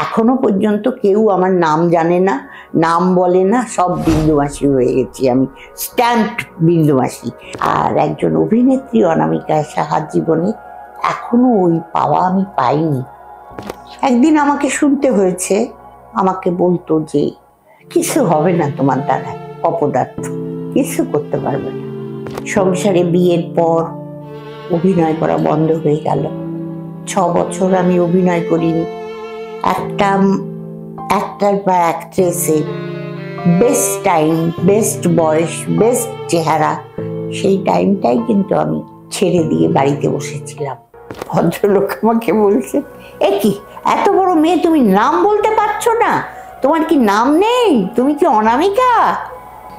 এখনো পর্যন্ত কেউ আমার নাম জানে না, নাম বলে না, সব বিন্দুমাসি হয়ে গেছি আমি, স্ট্যাম্প বিন্দুমাসি। আর একজন অভিনেত্রী অনামিকা সাহার জীবনে এখনো ওই পাওয়া আমি পাইনি। একদিন আমাকে শুনতে হয়েছে, আমাকে বলতো যে কিছু হবে না তোমার দ্বারা, অপদার্থ, কিছু করতে পারবে না। সংসারে বিয়ের পর অভিনয় করা বন্ধ হয়ে গেল। 6 বছর আমি অভিনয় করিনি। একটা অ্যাক্টর বা অ্যাক্ট্রেসের বেস্ট টাইম, বেস্ট বয়স, বেস্ট চেহারা, সেই টাইমটাই কিন্তু আমি ছেড়ে দিয়ে বাড়িতে বসেছিলাম। ভদ্রলোক আমাকে বলছে, এ কি এত বড় মেয়ে, তুমি নাম বলতে পারছো না? তোমার কি নাম নেই? তুমি কি অনামিকা?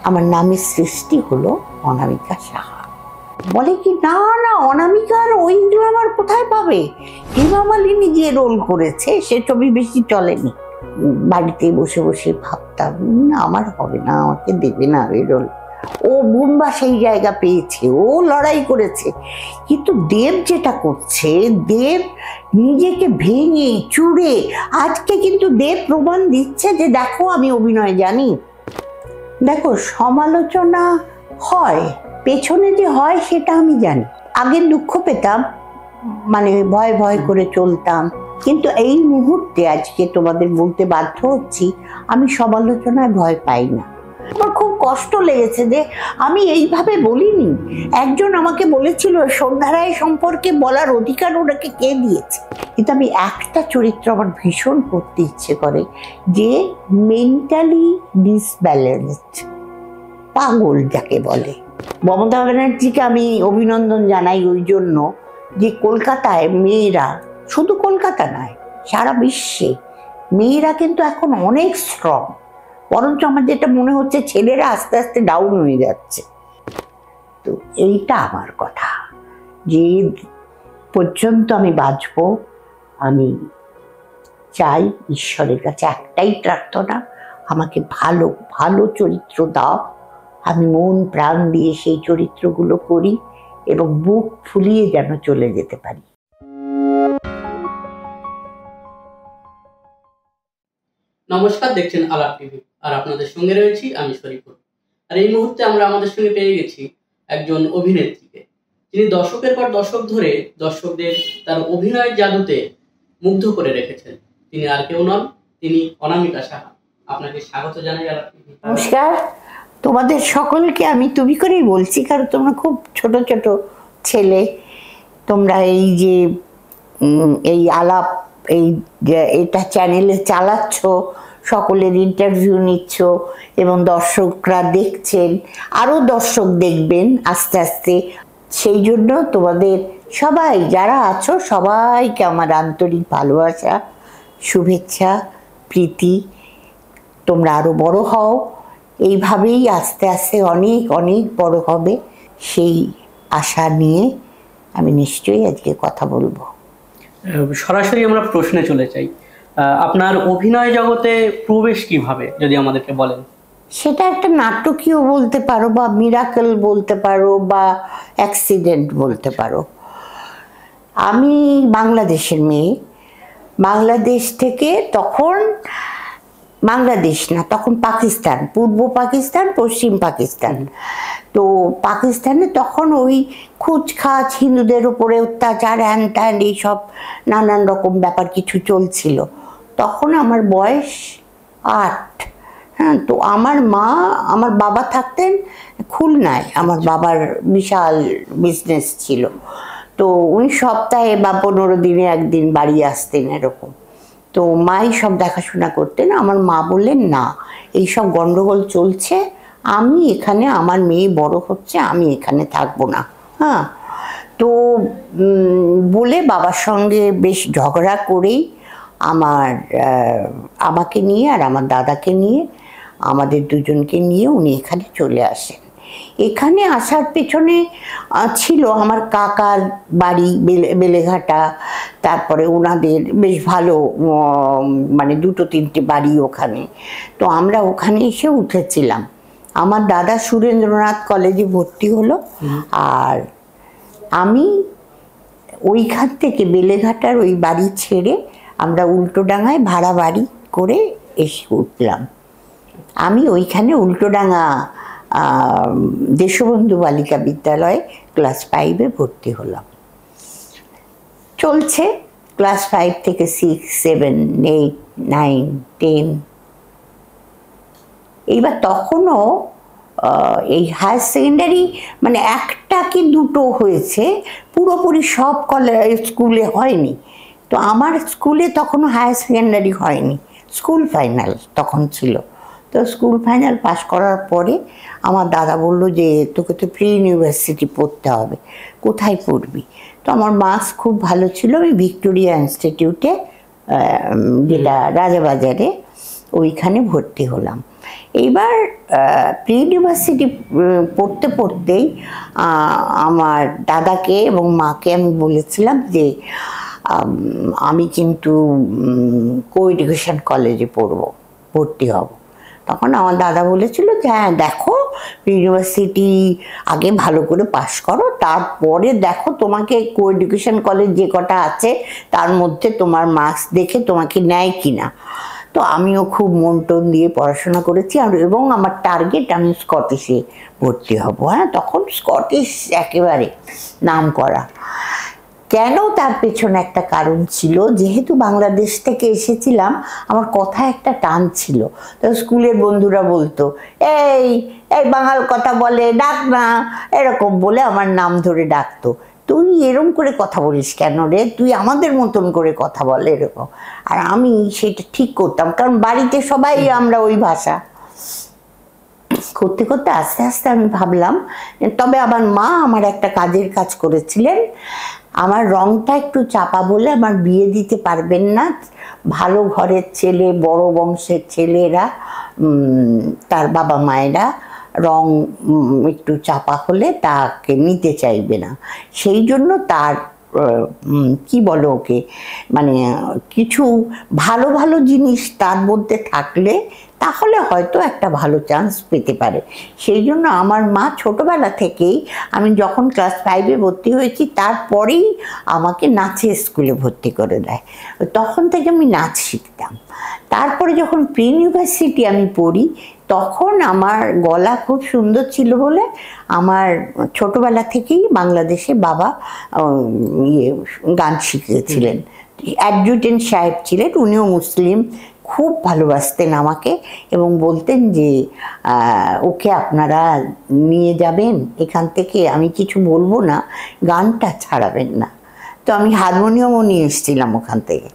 আমার নামের সৃষ্টি হলো অনামিকা সাহা। বলে কি, না না, অনামিকার ওই গ্ল্যামার কোথায় পাবে? হেমা মালিনী যে রোল করেছে সে ছবি বেশি চলেনি। বাড়িতে বসে বসে ভাবতাম, আমার হবে না, আমাকে দেবে না ওই রোল। ও বুম্বা সেই জায়গা পেয়েছে, ও লড়াই করেছে। কিন্তু দেব যেটা করছে, দেব নিজেকে ভেঙে চুড়ে, আজকে কিন্তু দেব প্রমাণ দিচ্ছে যে দেখো আমি অভিনয় জানি। দেখো, সমালোচনা হয়, পেছনে যে হয় সেটা আমি জানি। আগে দুঃখ পেতাম, মানে ভয় ভয় করে চলতাম, কিন্তু এই মুহূর্তে আজকে তোমাদের বলতে বাধ্য হচ্ছি, আমি সমালোচনায় ভয় পাই না। আমার খুব কষ্ট লেগেছে যে আমি এইভাবে বলিনি। একজন আমাকে বলেছিল সন্ধ্যা রায় সম্পর্কে বলার অধিকার ওনাকে কে দিয়েছে। কিন্তু আমি একটা চরিত্র আমার ভীষণ করতে ইচ্ছে করে, যে মেন্টালি ডিসব্যালেন্সড, পাগল যাকে বলে। মমতা ব্যানার্জিকে আমি অভিনন্দন জানাই ওই জন্য যে কলকাতায় মেয়েরা, শুধু কলকাতা নয় সারা বিশ্বে মেয়েরা কিন্তু এখন অনেক স্ট্রং। বরঞ্চ আমার যেটা মনে হচ্ছে ছেলেরা আস্তে আস্তে ডাউন হয়ে যাচ্ছে। তো এইটা আমার কথা, যে পর্যন্ত আমি বাঁচবো, আমি চাই ঈশ্বরের কাছে একটাই প্রার্থনা, আমাকে ভালো ভালো চরিত্র দাও, আমি মন প্রাণ দিয়ে সেই চরিত্রগুলো করি এবং বুক ফুলিয়ে যেন চলে যেতে পারি। নমস্কার, দেখছেন আলাপ টিভি, আর আপনাদের সঙ্গে রয়েছি আমি শরীফুল। আর এই মুহূর্তে আমরা আমাদের সঙ্গে পেয়ে গেছি একজন অভিনেত্রীকে, যিনি দশকের পর দশক ধরে দর্শকদের তার অভিনয়ের জাদুতে মুগ্ধ করে রেখেছেন। তিনি আর কেউ নন, তিনি অনামিকা সাহা। আপনাকে স্বাগত জানাই আলাপ টিভি। নমস্কার, তোমাদের সকলকে আমি তুমি করেই বলছি, কারণ তোমরা খুব ছোট ছোট ছেলে। তোমরা এই যে এই আলাপ, এই এটা চ্যানেলে চালাচ্ছ, সকলের ইন্টারভিউ নিচ্ছ এবং দর্শকরা দেখছেন, আরও দর্শক দেখবেন আস্তে আস্তে। সেই জন্য তোমাদের সবাই যারা আছো সবাইকে আমার আন্তরিক ভালোবাসা, শুভেচ্ছা, প্রীতি। তোমরা আরও বড় হও, এইভাবেই আস্তে আস্তে অনেক অনেক বড় হবে, সেই আশা নিয়ে আমি নিশ্চয়ই আজকে কথা বলবো। সরাসরি আমরা প্রশ্নে চলে যাই। আপনার অভিনয় জগতে প্রবেশ কিভাবে, যদি আমাদেরকে বলেন? সেটা একটা নাটকীয় বলতে পারো, বা মিরাকেল বলতে পারো, বা অ্যাক্সিডেন্ট বলতে পারো। আমি বাংলাদেশের মেয়ে। বাংলাদেশ থেকে, তখন বাংলাদেশ না, তখন পাকিস্তান, পূর্ব পাকিস্তান, পশ্চিম পাকিস্তান। তো পাকিস্তানে তখন ওই খুচখাচ, হিন্দুদের উপরে অত্যাচার, হ্যান ত্যান, এইসব নানান রকম ব্যাপার কিছু চলছিল। তখন আমার বয়স 8। হ্যাঁ, তো আমার মা, আমার বাবা থাকতেন খুলনায়, আমার বাবার বিশাল বিজনেস ছিল। তো উনি সপ্তাহে বা 15 দিনে একদিন বাড়ি আসতেন এরকম। তো মাই সব দেখাশোনা করতেন। আমার মা বললেন, না, এইসব গন্ডগোল চলছে, আমি এখানে, আমার মেয়ে বড় হচ্ছে, আমি এখানে থাকবো না। হ্যাঁ, তো বলে বাবার সঙ্গে বেশ ঝগড়া করেই আমাকে নিয়ে আর আমার দাদাকে নিয়ে, আমাদের দুজনকে নিয়ে উনি এখানে চলে আসেন। এখানে আসার পেছনে ছিল আমার কাকার বাড়ি বেলেঘাটা, তারপরে ওনাদের বেশ ভালো, মানে 2-3টে বাড়ি ওখানে। তো আমরা ওখানে এসে উঠেছিলাম। আমার দাদা সুরেন্দ্রনাথ কলেজে ভর্তি হলো, আর আমি ওইখান থেকে বেলেঘাটার ওই বাড়ি ছেড়ে আমরা উল্টোডাঙায় ভাড়া বাড়ি করে এসে উঠলাম। আমি ওইখানে উল্টোডাঙা দেশবন্ধু বালিকা বিদ্যালয়ে ক্লাস 5-এ ভর্তি হলাম। চলছে ক্লাস 5 থেকে 6, 7, 8, 9, 10। এইবার তখনও এই হায়ার সেকেন্ডারি মানে একটা কি দুটো হয়েছে, পুরোপুরি সব স্কুলে হয়নি। তো আমার স্কুলে তখনও হায়ার সেকেন্ডারি হয়নি, স্কুল ফাইনাল তখন ছিল। তো স্কুল ফাইনাল পাস করার পরে আমার দাদা বলল যে তোকে তো প্রি ইউনিভার্সিটি পড়তে হবে, কোথায় পড়বি? তো আমার মার্কস খুব ভালো ছিল, আমি ভিক্টোরিয়া ইনস্টিটিউটে, যেটা রাজাবাজারে, ওইখানে ভর্তি হলাম। এইবার প্রি ইউনিভার্সিটি পড়তে পড়তেই আমার দাদাকে এবং মাকে আমি বলেছিলাম যে আমি কিন্তু কো এডুকেশন কলেজে ভর্তি হব। তখন আমার দাদা বলেছিল যে হ্যাঁ দেখো, ইউনিভার্সিটি আগে ভালো করে পাস করো, তারপরে দেখো তোমাকে কো এডুকেশন কলেজ যে কটা আছে তার মধ্যে তোমার মার্কস দেখে তোমাকে নেয় কিনা। তো আমিও খুব মন টন দিয়ে পড়াশোনা করেছি, এবং আমার টার্গেট আমি স্কটিশে ভর্তি হব। হ্যাঁ, তখন স্কটিশ একেবারে নাম করা। কেন, তার পেছনে একটা কারণ ছিল। যেহেতু বাংলাদেশ থেকে এসেছিলাম, আমার কথা একটা টান ছিল। তো স্কুলের বন্ধুরা বলতো এই এই বাঙাল কথা বলে, ডাক না, এরকম বলে আমার নাম ধরে ডাকতো। তুই এরম করে কথা বলিস কেন রে, তুই আমাদের মতন করে কথা বল, এরকম। আর আমি সেটা ঠিক করতাম, কারণ বাড়িতে সবাই আমরা ওই ভাষা। করতে করতে আস্তে আস্তে আমি ভাবলাম, তবে আমার মা আমার একটা কাজের কাজ করেছিলেন। আমার রংটা একটু চাপা বলে আমার বিয়ে দিতে পারবেন না, ভালো ঘরের ছেলে, বড় বংশের ছেলেরা, তার বাবা মায়েরা রং একটু চাপা হলে তাকে নিতে চাইবে না। সেই জন্য তার কি বলো ওকে, মানে কিছু ভালো ভালো জিনিস তার মধ্যে থাকলে তাহলে হয়তো একটা ভালো চান্স পেতে পারে। সেই জন্য আমার মা ছোটবেলা থেকেই, আমি যখন ক্লাস 5-এ ভর্তি হয়েছি তারপরেই আমাকে নাচের স্কুলে ভর্তি করে দেয়। তখন থেকে আমি নাচ শিখতাম। তারপরে যখন প্রি ইউনিভার্সিটি আমি পড়ি, তখন আমার গলা খুব সুন্দর ছিল বলে আমার ছোটবেলা থেকেই বাংলাদেশে বাবা গান শিখিয়েছিলেন। অ্যাডজুটেন্ট সাহেব ছিলেন, উনিও মুসলিম, খুব ভালোবাসতেন আমাকে এবং বলতেন যে ওকে আপনারা নিয়ে যাবেন এখান থেকে, আমি কিছু বলবো না, গানটা ছাড়াবেন না। তো আমি হারমোনিয়ামও নিয়ে এসেছিলাম ওখান থেকে।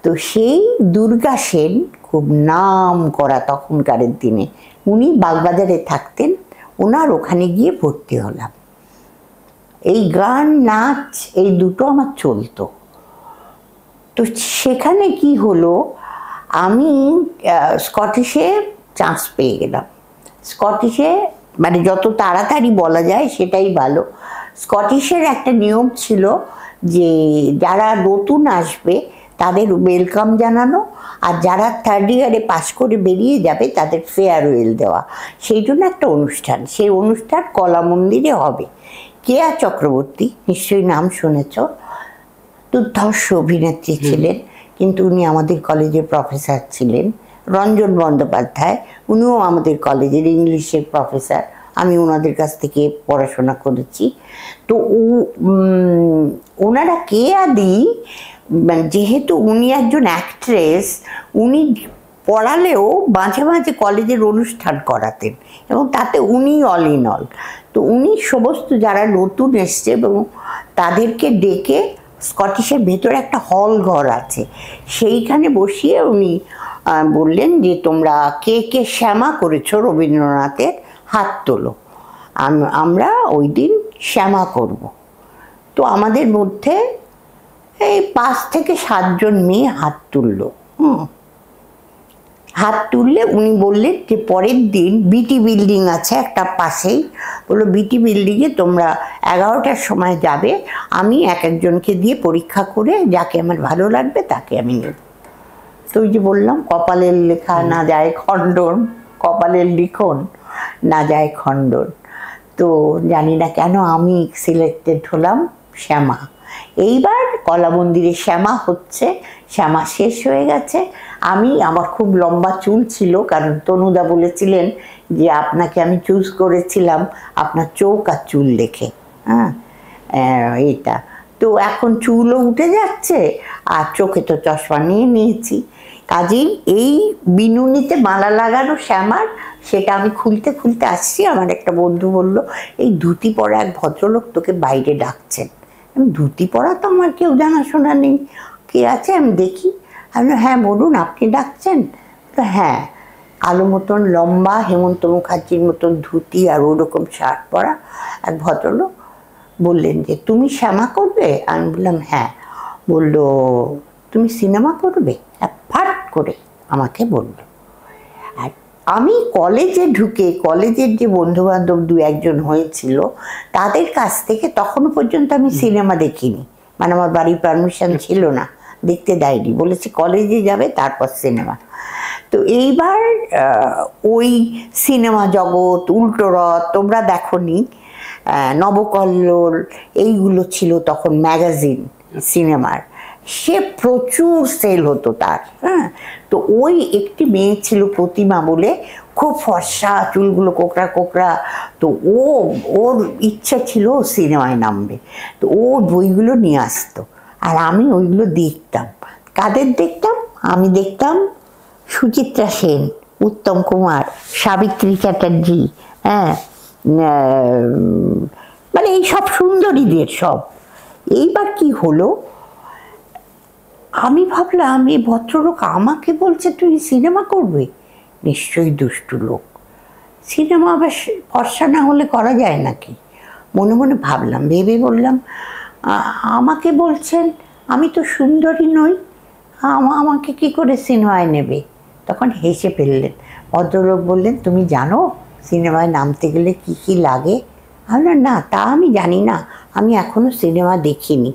তো সেই দুর্গা সেন, খুব নাম করা তখনকারের দিনে, উনি বাগবাজারে থাকতেন, ওনার ওখানে গিয়ে ভর্তি হলাম। এই গান নাচ এই দুটো আমার চলতো। তো সেখানে কি হলো, আমি স্কটিশে চান্স পেয়ে গেলাম। স্কটিশে মানে যত তাড়াতাড়ি বলা যায় সেটাই ভালো। স্কটিশের একটা নিয়ম ছিল যে যারা নতুন আসবে তাদের ওয়েলকাম জানানো, আর যারা 3rd ইয়ারে পাস করে বেরিয়ে যাবে তাদের ফেয়ারওয়েল দেওয়া। সেই জন্য একটা অনুষ্ঠান, সেই অনুষ্ঠান কলা মন্দিরে হবে। কেয়া চক্রবর্তী, নিশ্চয়ই নাম শুনেছ, দুর্ধর্ষ অভিনেত্রী ছিলেন, কিন্তু উনি আমাদের কলেজের প্রফেসর ছিলেন। রঞ্জন বন্দ্যোপাধ্যায়, উনিও আমাদের কলেজের ইংলিশের প্রফেসর, আমি ওনাদের কাছ থেকে পড়াশোনা করেছি। তো ওনারা কেয়াদি, যেহেতু উনি একজন অ্যাক্ট্রেস, উনি পড়ালেও মাঝে মাঝে কলেজের অনুষ্ঠান করাতেন এবং তাতে উনি অল ইন অল। তো উনি সমস্ত যারা নতুন এসছে এবং তাদেরকে ডেকে, স্কটিশের ভেতরে একটা হল ঘর আছে, সেইখানে বসিয়ে উনি বললেন যে তোমরা কে কে শ্যামা করেছো রবীন্দ্রনাথের, হাত তোলো, আমরা ওই দিন শ্যামা করব। তো আমাদের মধ্যে এই 5 থেকে 7 জন মেয়ে হাত তুললো। হাত তুললে উনি বললেন যে পরের দিন বিটি বিল্ডিং আছে একটা পাশেই, বললো বিটি বিল্ডিংয়ে তোমরা 11টার সময় যাবে, আমি এক একজনকে দিয়ে পরীক্ষা করে যাকে আমার ভালো লাগবে তাকে আমি নেব। তো ওই যে বললাম, কপালের লেখা না যায় খণ্ডন, কপালের লিখন না যায় খণ্ডন। তো জানি না কেন আমি সিলেক্টেড হলাম শ্যামা। এইবার কলা মন্দিরে শ্যামা হচ্ছে, শ্যামা শেষ হয়ে গেছে। আমার খুব লম্বা চুল ছিল, কারণ তনুদা বলেছিলেন যে আপনাকে আমি চুজ করেছিলাম আপনার চোখ আর চুল দেখে। হ্যাঁ, এটা তো এখন চুলও উঠে যাচ্ছে আর চোখে তো চশমা নিয়ে নিয়েছি। কাজেই এই বিনুনিতে মালা লাগানো শ্যামার, সেটা আমি খুলতে খুলতে আসছি, আমার একটা বন্ধু বলল এই ধুতি পরা এক ভদ্রলোক তোকে বাইরে ডাকছেন। আমি ধুতি পরা তো আমার কেউ জানাশোনা নেই, কে আছে আমি দেখি। আমি হ্যাঁ বলুন, আপনি ডাকছেন? তো হ্যাঁ, কালো মতন লম্বা হেমন্ত মুখার্জির মতন ধুতি আর ওরকম শার্ট পরা এক ভদ্রলোক বললেন যে তুমি শ্যামা করবে? আমি বললাম হ্যাঁ। বললো তুমি সিনেমা করবে? ফাট করে আমাকে বলল। আর আমি কলেজে ঢুকে, কলেজের যে বন্ধু বান্ধব দু একজন হয়েছিল তাদের কাছ থেকে তখনও পর্যন্ত আমি সিনেমা দেখিনি, মানে আমার বাড়ির পারমিশন ছিল না, দেখতে দেয়নি, বলেছি কলেজে যাবে তারপর সিনেমা। তো এইবার ওই সিনেমা জগৎ, উল্টো রথ তোমরা দেখোনি, নবকল্লোল, এইগুলো ছিল তখন ম্যাগাজিন সিনেমার, সে প্রচুর সেল হতো তার। হ্যাঁ, তো ওই একটি মেয়ে ছিল প্রতিমা বলে, খুব ফর্সা, চুলগুলো কোকড়া কোকড়া, তো ওর ইচ্ছা ছিল সিনেমায় নামবে, তো ও বইগুলো নিয়ে আসতো আর আমি ওইগুলো দেখতাম। কাদের দেখতাম? আমি দেখতাম সুচিত্রা সেন, উত্তম কুমার, সাবিত্রী চ্যাটার্জি, হ্যাঁ, মানে এই সব সুন্দরীদের সব। এইবার কি হলো, আমি ভাবলাম এই ভদ্রলোক আমাকে বলছে তুই সিনেমা করবে, নিশ্চয়ই দুষ্টু লোক, সিনেমা বেশ ফর্সা না হলে করা যায় নাকি, মনে মনে ভাবলাম। ভেবে বললাম আমাকে বলছেন, আমি তো সুন্দরী নই, আমাকে কি করে সিনেমায় নেবে? তখন হেসে ফেললেন ভদ্রলোক, বললেন তুমি জানো সিনেমায় নামতে গেলে কি কি লাগে? আমি না, তা আমি জানি না, আমি এখনো সিনেমা দেখিনি।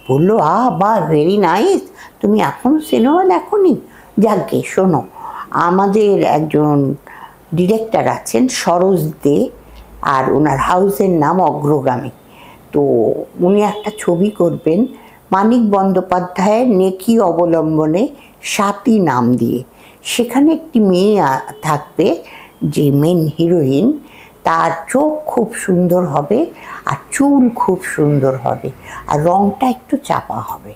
বললো বা ভেরি নাইস, তুমি এখনো সিনেমা দেখোনি? যাকে শোনো, আমাদের একজন ডিরেক্টর আছেন সরোজ দে, আর ওনার হাউসের নাম অগ্রগামী। তো উনি একটা ছবি করবেন মানিক বন্দ্যোপাধ্যায়ের নেকি অবলম্বনে, স্বাতী নাম দিয়ে। সেখানে একটি মেয়ে থাকবে যে মেন হিরোইন, তার চোখ খুব সুন্দর হবে আর চুল খুব সুন্দর হবে আর রংটা একটু চাপা হবে।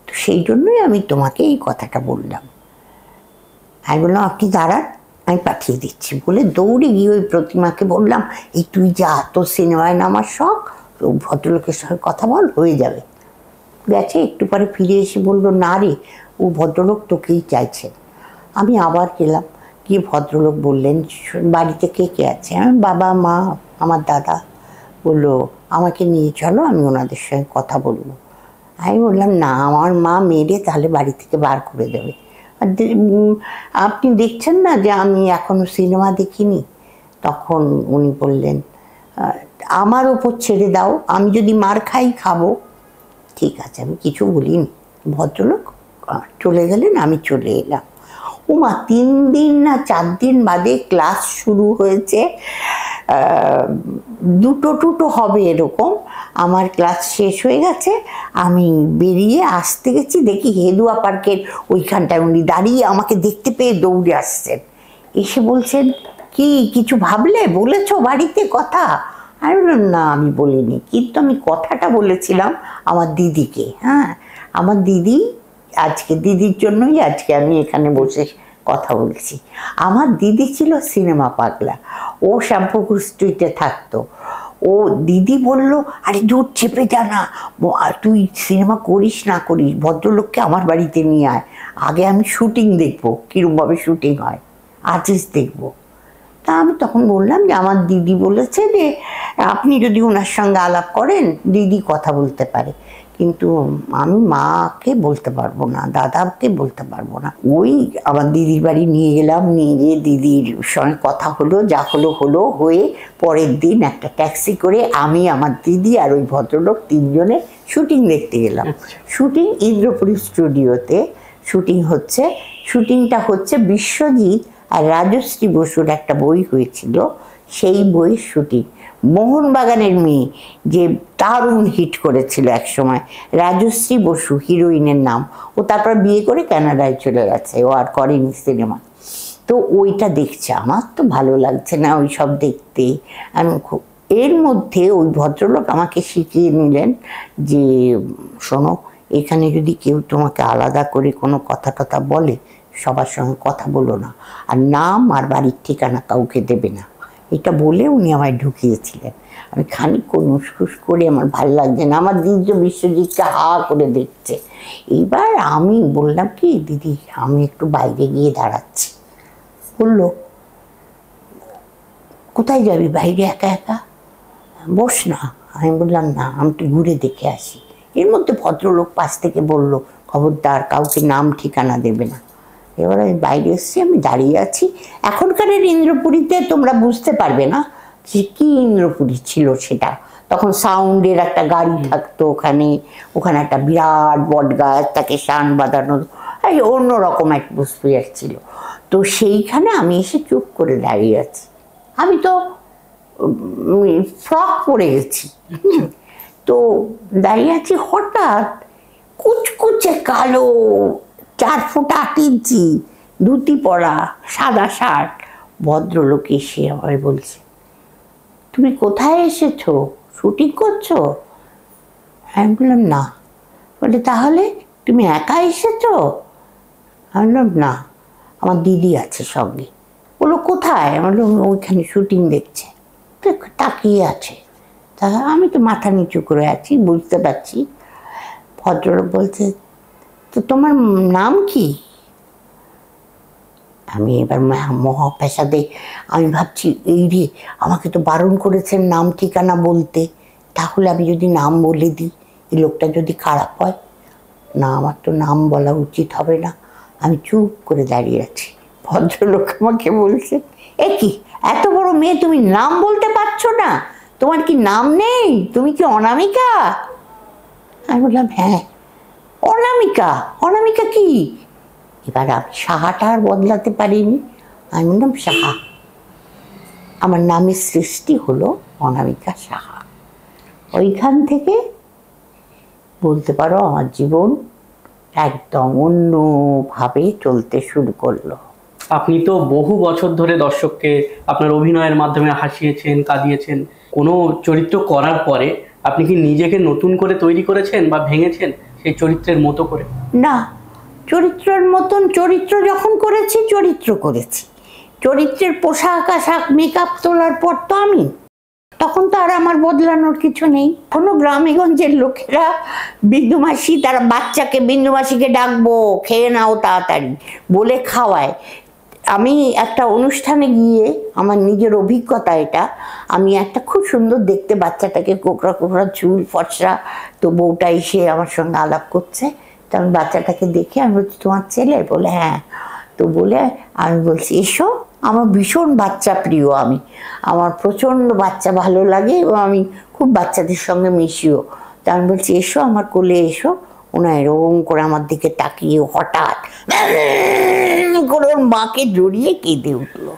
তো সেই জন্যই আমি তোমাকে এই কথাটা বললাম। আমি বললাম আপনি দাঁড়ান, আমি পাঠিয়ে দিচ্ছি বলে দৌড়ে গিয়ে ওই প্রতিমাকে বললাম এই তুই যা, তোর সিনেমায় নামার শখ, ভদ্রলোকের সঙ্গে কথা বল, হয়ে যাবে। গেছে, একটু পরে ফিরে এসে বললো না রে, ও ভদ্রলোক তোকেই চাইছেন। আমি আবার গেলাম, গিয়ে ভদ্রলোক বললেন বাড়িতে কে কে আছে? আমি বাবা, মা, আমার দাদা। বললো আমাকে নিয়ে চলো, আমি ওনাদের সঙ্গে কথা বলবো। আমি বললাম না, আমার মা মেরে তাহলে বাড়ি থেকে বার করে দেবে। আর আপনি দেখছেন না যে আমি এখনো সিনেমা দেখিনি? তখন উনি বললেন আমার ওপর ছেড়ে দাও, আমি যদি মার খাই খাবো। ঠিক আছে, আমি কিছু বলিনি। ভদ্রলোক চলে গেলেন, আমি চলে এলাম। ওমা 3 দিন না 4 দিন বাদে ক্লাস শুরু হয়েছে, 2টো হবে এরকম। আমার ক্লাস শেষ হয়ে গেছে, আমি বেরিয়ে আসতে গেছি, দেখি হেদুয়া পার্কের ওইখানটায় উনি দাঁড়িয়ে আমাকে দেখতে পেয়ে দৌড়ে আসছেন। এসে বলছেন কি কিছু ভাবলে, বলেছো বাড়িতে কথা? আমি বললাম না, আমি বলিনি, কিন্তু আমি কথাটা বলেছিলাম আমার দিদিকে। হ্যাঁ, আমার দিদি, আজকে দিদির জন্যই আজকে আমি এখানে বসে কথা বলছি। আমার দিদি ছিল সিনেমা পাগলা, ও শ্যামপুকুর স্ট্রিটে থাকতো। ও দিদি বলল আরে দূর চেপে যা না, তুই সিনেমা করিস না করিস, ভদ্রলোককে আমার বাড়িতে নিয়ে আয়, আগে আমি শুটিং দেখবো, কীরকমভাবে শুটিং হয়, আর্টিস্ট দেখবো। তা আমি তখন বললাম যে আমার দিদি বলেছে যে আপনি যদি ওনার সঙ্গে আলাপ করেন দিদি কথা বলতে পারে, কিন্তু আমি মাকে বলতে পারবো না, দাদাকে বলতে পারবো না। ওই আমার দিদির বাড়ি নিয়ে গেলাম, নিয়ে গিয়ে দিদির সঙ্গে কথা হলো, যা হলো হয়ে পরের দিন একটা ট্যাক্সি করে আমি, আমার দিদি আর ওই ভদ্রলোক 3 জনে শুটিং দেখতে গেলাম। শুটিং ইন্দ্রপুরী স্টুডিওতে শুটিং হচ্ছে। শুটিংটা হচ্ছে বিশ্বজিৎ আর রাজশ্রী বসুর একটা বই হয়েছিল, সেই বইয়ের শুটিং। মোহনবাগানের মেয়ে, যে দারুণ হিট করেছিল একসময়, রাজশ্রী বসু হিরোইনের নাম। ও তারপর বিয়ে করে কানাডায় চলে গেছে, ও আর করেনি সিনেমা। তো ওইটা দেখছে, আমার তো ভালো লাগছে না ওই সব দেখতে। আমি খুব, এর মধ্যে ওই ভদ্রলোক আমাকে শিখিয়ে নিলেন যে শোনো, এখানে যদি কেউ তোমাকে আলাদা করে কোনো কথা টথা বলে, সবার সঙ্গে কথা বলো না, আর নাম আর বাড়ির ঠিকানা কাউকে দেবে না। এটা বলে উনি আমায় ঢুকিয়েছিলেন। আমি খানিকক্ষণ উসখুস করে, আমার ভালো লাগছে না, আমার দিদি তো বিশ্বজিৎকে হা করে দেখছে। এইবার আমি বললাম কি, দিদি আমি একটু বাইরে গিয়ে দাঁড়াচ্ছি। বললো কোথায় যাবি বাইরে একা একা, বস না। আমি বললাম না, আমি একটু ঘুরে দেখে আসি। এর মধ্যে ভদ্রলোক পাশ থেকে বলল, খবরদার কাউকে নাম ঠিকানা দেবে না। এবার আমি বাইরে এসেছি, আমি দাঁড়িয়ে আছি। এখনকারের ইন্দ্রপুরীতে তোমরা বুঝতে পারবে না যে কি ইন্দ্রপুরী ছিল সেটা। তখন সাউন্ডের একটা গাড়ি থাকতো ওখানে, ওখানে একটা বিরাট বট গাছ, তাকে শান বাঁধানো, অন্যরকম অ্যাটমসফিয়ার ছিল। তো সেইখানে আমি এসে চুপ করে দাঁড়িয়ে আছি। আমি তো ফ্রক পরে গেছি, তো দাঁড়িয়ে আছি। হঠাৎ কুচকুচে কালো 4 ফুট 8 ইঞ্চি ধুতি পরা, সাদা শার্ট ভদ্রলোক এসে আমায় বলছে, তুমি কোথায় এসেছো, শুটিং করছো? আমি বললাম না। বলে তাহলে তুমি একা এসেছো? আমি বললাম না, আমার দিদি আছে সঙ্গে। বললো কোথায়? আমি বললাম ওইখানে শুটিং দেখছে। তাকিয়ে আছে। তা আমি তো মাথা নিচু করে আছি, বুঝতে পারছি। ভদ্রলোক বলছে, তো তোমার নাম কি? আমি এবার মহাপেশাদে আমি ভাবছি, এই রে, আমাকে তো বারণ করেছেন নাম ঠিকানা বলতে, তাহলে আমি যদি নাম বলে দিই, এই লোকটা যদি খারাপ হয়, না আমার তো নাম বলা উচিত হবে না। আমি চুপ করে দাঁড়িয়ে আছি। ভদ্রলোক আমাকে বলছে, এ কি এত বড় মেয়ে, তুমি নাম বলতে পারছো না? তোমার কি নাম নেই? তুমি কি অনামিকা? আমি বললাম হ্যাঁ। অনামিকা? অনামিকা কি? এবার আমি সাহাটা আর বদলাতে পারিনি। আমি বললাম সাহা। আমার নামের সৃষ্টি হলো অনামিকা সাহা। ওইখান থেকে বলতে পারো আমার জীবন একদম অন্যভাবে চলতে শুরু করলো। আপনি তো বহু বছর ধরে দর্শককে আপনার অভিনয়ের মাধ্যমে হাসিয়েছেন, কাঁদিয়েছেন। কোনো চরিত্র করার পরে আপনি কি নিজেকে নতুন করে তৈরি করেছেন বা ভেঙেছেন সেই চরিত্রের মতো করে? না, চরিত্রের মতন চরিত্র যখন করেছি, চরিত্রের পোশাক আশাক মেকআপ তোলার পর তো আমি, তখন তো আর আমার বদলানোর কিছু নেই। কোনো গ্রামে গঞ্জের লোকেরা বিন্দুমাসি, তারা বাচ্চাকে বিন্দুমাসিকে ডাকবো, খেয়ে নাও তাড়াতাড়ি বলে খাওয়ায়। আমি একটা অনুষ্ঠানে গিয়ে, আমার নিজের অভিজ্ঞতা এটা, আমি একটা খুব সুন্দর দেখতে বাচ্চাটাকে, কোকড়া কোকড়া চুল, ফর্সা, তো বউটা এসে আমার সঙ্গে আলাপ করছে। তো আমি বাচ্চাটাকে দেখে আমি বলছি, তোমার ছেলে? বলে হ্যাঁ। তো বলে আমি বলছি, এসো। আমার ভীষণ বাচ্চা প্রিয়, আমার প্রচণ্ড বাচ্চা ভালো লাগে এবং আমি খুব বাচ্চাদের সঙ্গে মিশিও। তা আমি বলছি, এসো আমার কোলে এসো। ওনা এরকম করে আমার দিকে তাকিয়ে হঠাৎ করে ওর মাকে জড়িয়ে কেঁদে উঠলো।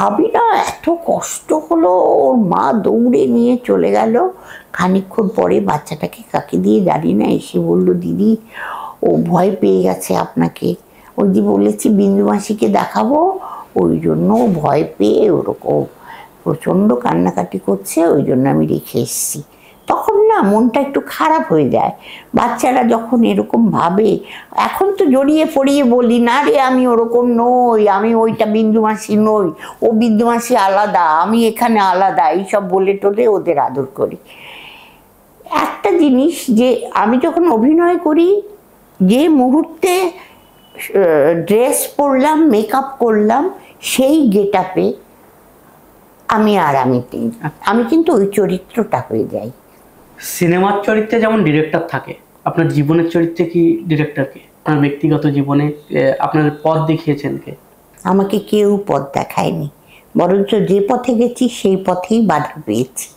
আমি না, এত কষ্ট হলো। ওর মা দৌড়ে নিয়ে চলে গেল। খানিকক্ষণ পরে বাচ্চাটাকে কাকে দিয়ে জানি না এসে বলল, দিদি ও ভয় পেয়ে গেছে আপনাকে। ওই যে বলেছি বিন্দুমাসিকে দেখাবো, ওই জন্য ভয় পেয়ে ওরকম প্রচণ্ড কান্নাকাটি করছে, ওই জন্য আমি রেখে এসেছি। তখন না মনটা একটু খারাপ হয়ে যায় বাচ্চারা যখন এরকম ভাবে। এখন তো জড়িয়ে পড়িয়ে বলি, না রে আমি ওরকম নই, আমি ওইটা বিন্দুমাসি নই, ও বিন্দুমাসি আলাদা, আমি এখানে আলাদা, এইসব বলে টোলে ওদের আদর করি। একটা জিনিস, যে আমি যখন অভিনয় করি, যে মুহূর্তে ড্রেস পরলাম, মেকআপ করলাম, সেই গেট আপে আমি আমি কিন্তু ওই চরিত্রটা হয়ে যাই। সিনেমার চরিত্রে যেমন ডিরেক্টর থাকে, আপনার জীবনের চরিত্রে কি ডিরেক্টর কে? আপনার ব্যক্তিগত জীবনে আপনার পথ দেখিয়েছেন কে? আমাকে কেউ পথ দেখায়নি, বরঞ্চ যে পথে গেছি সেই পথেই বাধা পেয়েছি।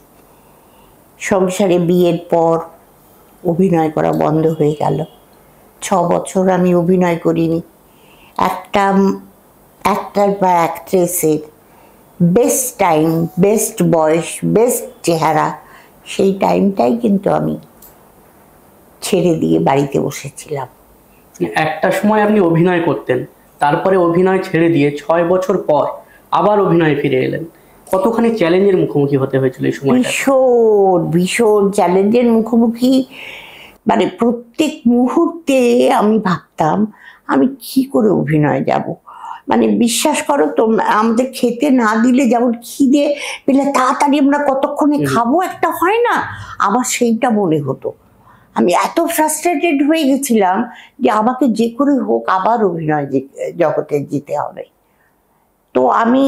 সংসারে বিয়ের পর অভিনয় করা বন্ধ হয়ে গেল। 6 বছর আমি অভিনয় করিনি। একটা অ্যাক্টর বা অ্যাক্ট্রেসের বেস্ট টাইম, বেস্ট বয়স, বেস্ট চেহারা, সেই টাইমটাই কিন্তু আমি ছেড়ে দিয়ে বাড়িতে বসেছিলাম। একটা সময় আপনি অভিনয় করতেন, তারপরে অভিনয় ছেড়ে দিয়ে 6 বছর পর আবার অভিনয়ে ফিরে এলেন। কতখানি চ্যালেঞ্জের মুখোমুখি হতে হয়েছিল এই সময়টা? ভীষণ ভীষণ চ্যালেঞ্জের মুখোমুখি। মানে প্রত্যেক মুহূর্তে আমি ভাবতাম আমি কি করে অভিনয় যাব। মানে বিশ্বাস করো তো, আমাদের খেতে না দিলে যেমন খিদে পেলে তাড়াতাড়ি আমরা কতক্ষণে খাবো একটা হয় না, আবার সেইটা মনে হতো। আমি এত ফ্রাস্ট্রেটেড হয়ে গেছিলাম যে আমাকে যে করে হোক আবার অভিনয় জগতে যেতে হবে। তো আমি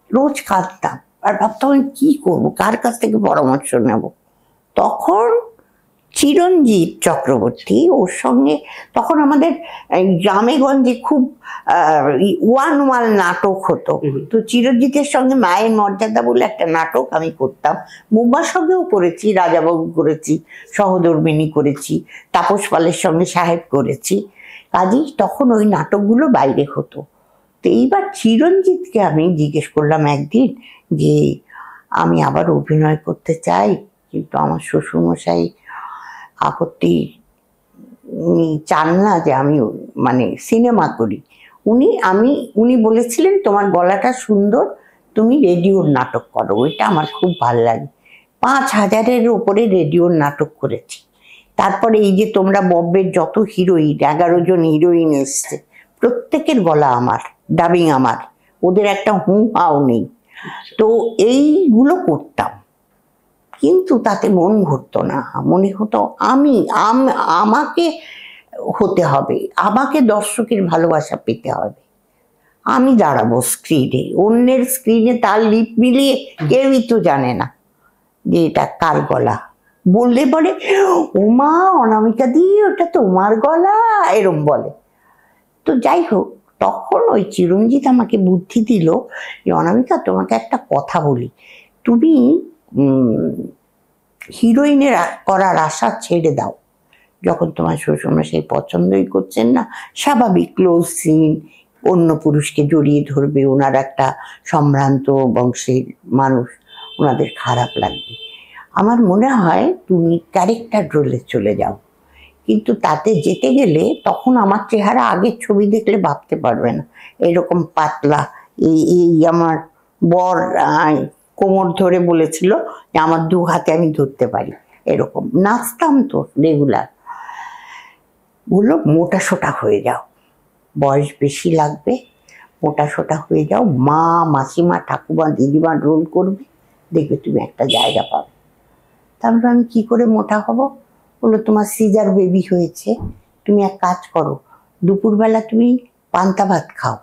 রোজ কাঁদতাম আর ভাবতাম আমি কি করবো, কার কাছ থেকে পরামর্শ নেব। তখন চিরঞ্জিত চক্রবর্তী, ওর সঙ্গে তখন আমাদের গ্রামে গঞ্জে খুব ওয়ান ওয়ান নাটক হতো। তো চিরঞ্জিতের সঙ্গে মায়ের মর্যাদা বলে একটা নাটক আমি করতাম। মুম্বার সঙ্গেও করেছি, রাজাবাবু করেছি, সহধর্মিণী করেছি, তাপস পালের সঙ্গে সাহেব করেছি। কাজেই তখন ওই নাটকগুলো বাইরে হতো। তো এইবার চিরঞ্জিতকে আমি জিজ্ঞেস করলাম একদিন যে আমি আবার অভিনয় করতে চাই, কিন্তু আমার শ্বশুরমশাই আপত্তি, উনি চান না যে আমি মানে সিনেমা করি। উনি বলেছিলেন তোমার গলাটা সুন্দর, তুমি রেডিওর নাটক করো, ওইটা আমার খুব ভালো লাগে। 5,000-এর ওপরে রেডিওর নাটক করেছি। তারপরে এই যে তোমরা বম্বের যত হিরোইন, 11 জন হিরোইন এসছে, প্রত্যেকের গলা আমার, ডাবিং আমার, ওদের একটা হাও নেই। তো এইগুলো করতাম, কিন্তু তাতে মন ভরতো না। মনে হতো আমাকে হতে হবে, আমাকে দর্শকের ভালোবাসা পেতে হবে। আমি দাঁড়াবো স্ক্রিনে, অন্যের স্ক্রিনে তার লিপ মিলিয়ে কেউই তো জানে না যে এটা কার গলা। বললে বলে ওমা অনামিকা দি ওটা তোমার গলা, এরম বলে। তো যাই হোক, তখন ওই চিরঞ্জিত আমাকে বুদ্ধি দিল যে অনামিকা তোমাকে একটা কথা বলি, তুমি হিরোইনের করার আশা ছেড়ে দাও। যখন তোমার শ্বশুরমশাই পছন্দই করছেন না, স্বাভাবিক ক্লোজ সিন, অন্য পুরুষকে জড়িয়ে ধরবে, ওনার একটা সম্ভ্রান্ত বংশের মানুষ, ওনাদের খারাপ লাগবে। আমার মনে হয় তুমি ক্যারেক্টার রোলে চলে যাও। কিন্তু তাতে যেতে গেলে তখন আমার চেহারা আগের ছবি দেখলে ভাবতে পারবে না, এরকম পাতলা। এই আমার বর কোমর ধরে বলেছিল যে আমার 2 হাতে আমি ধরতে পারি, এরকম নাচতাম তো রেগুলার। বললো মোটা সোটা হয়ে যাও, বয়স বেশি লাগবে, মোটা সোটা হয়ে যাও, মা মাসিমা ঠাকুমা দিদিমা রোল করবে, দেখবে তুমি একটা জায়গা পাবে। তারপর আমি কি করে মোটা হব? বললো তোমার সিজার বেবি হয়েছে, তুমি এক কাজ করো, দুপুরবেলা তুমি পান্তা ভাত খাও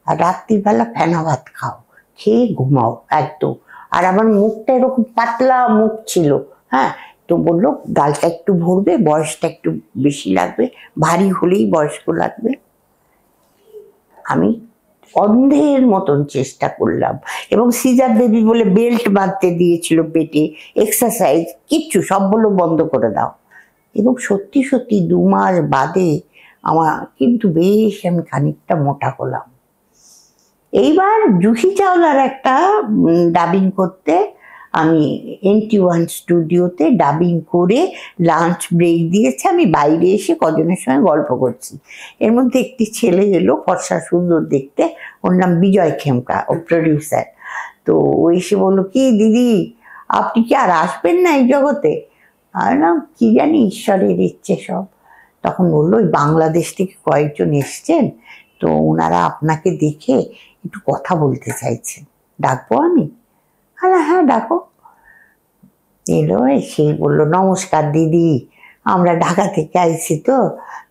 আর রাত্রিবেলা ফেনা ভাত খাও, খেয়ে ঘুমাও একদম। আর আমার মুখটা এরকম পাতলা মুখ ছিল, হ্যাঁ। তো বললো গালটা একটু ভরবে, বয়সটা একটু বেশি লাগবে, ভারী হলেই বয়স্ক লাগবে। আমি অন্ধের মতন চেষ্টা করলাম, এবং সিজার বেবি বলে বেল্ট বাঁধতে দিয়েছিল পেটে, এক্সারসাইজ কিচ্ছু, সব বললো বন্ধ করে দাও। এবং সত্যি সত্যি 2 মাস বাদে আমার কিন্তু বেশ আমি খানিকটা মোটা হলাম। এইবার জুহি চাওলার একটা ডাবিং করতে আমি NT1 স্টুডিওতে ডাবিং করে লাঞ্চ ব্রেক দিয়েছে, আমি বাইরে এসে কজনের সঙ্গে গল্প করছি। এর মধ্যে একটি ছেলে এলো, ফর্সা সুন্দর দেখতে, ওর নাম বিজয় খেমকা, ও প্রডিউসার। তো ও এসে বললো কি দিদি আপনি কি আর আসবেন না এই জগতে? আর না কি জানি, ঈশ্বরের ইচ্ছে সব। তখন বললো ওই বাংলাদেশ থেকে কয়েকজন এসছেন, তো ওনারা আপনাকে দেখে একটু কথা বলতে চাইছেন, ডাকবো আমি? হ্যাঁ ডাকো। এলো, সে বললো নমস্কার দিদি, আমরা ঢাকা থেকে আইছি,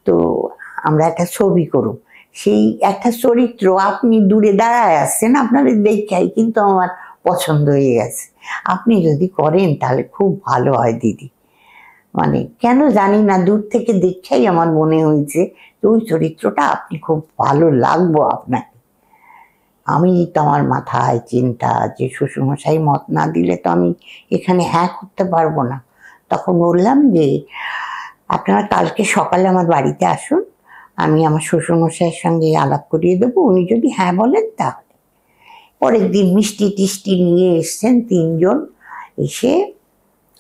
তো আমরা একটা ছবি করব। সেই একটা চরিত্র আপনি দূরে দাঁড়ায় আসছেন, আপনাদের দেখাই কিন্তু আমার পছন্দ হয়ে গেছে, আপনি যদি করেন তাহলে খুব ভালো হয় দিদি। মানে কেন জানি না, দূর থেকে দেখাই আমার মনে হয়েছে ওই চরিত্রটা আপনি খুব ভালো লাগবো আপনাকে। আমি তো আমার মাথায় চিন্তা যে শ্বশুরমশাই মত না দিলে তো আমি এখানে হ্যাঁ করতে পারবো না। তখন বললাম যে আপনারা কালকে সকালে আমার বাড়িতে আসুন, আমি আমার শ্বশুরমশাইয়ের সঙ্গে আলাপ করিয়ে দেবো, উনি যদি হ্যাঁ বলেন তাহলে। পরের দিন মিষ্টি টিষ্টি নিয়ে এসছেন তিনজন, এসে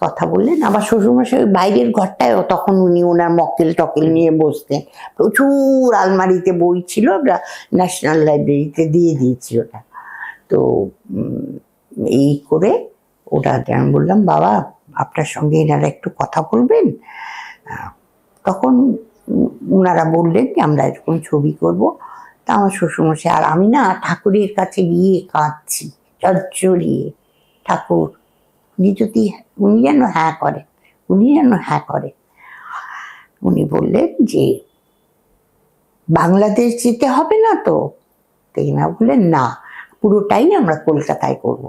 কথা বললেন। আমার শ্বশুরমশাই ওই বাইরের ঘরটায়, তখন উনি ওনার মক্কেল টকেল নিয়ে বসতেন, প্রচুর আলমারিতে বই ছিল, ন্যাশনাল লাইব্রেরিতে দিয়ে দিয়েছি ওটা। তো এই করে ওটা আমি বললাম, বাবা আপনার সঙ্গে এনারা একটু কথা বলবেন। তখন ওনারা বললেন যে আমরা এরকম ছবি করব। তা আমার শ্বশুরমশাই আর আমি না ঠাকুরের কাছে গিয়ে কাঁদছি চচ্চড়িয়ে, ঠাকুর উনি যেন হ্যাঁ করে, উনি যেন হ্যাঁ করে। উনি বললেন যে বাংলাদেশ যেতে হবে না তো? না, বললেন না, পুরোটাই আমরা কলকাতায় করব।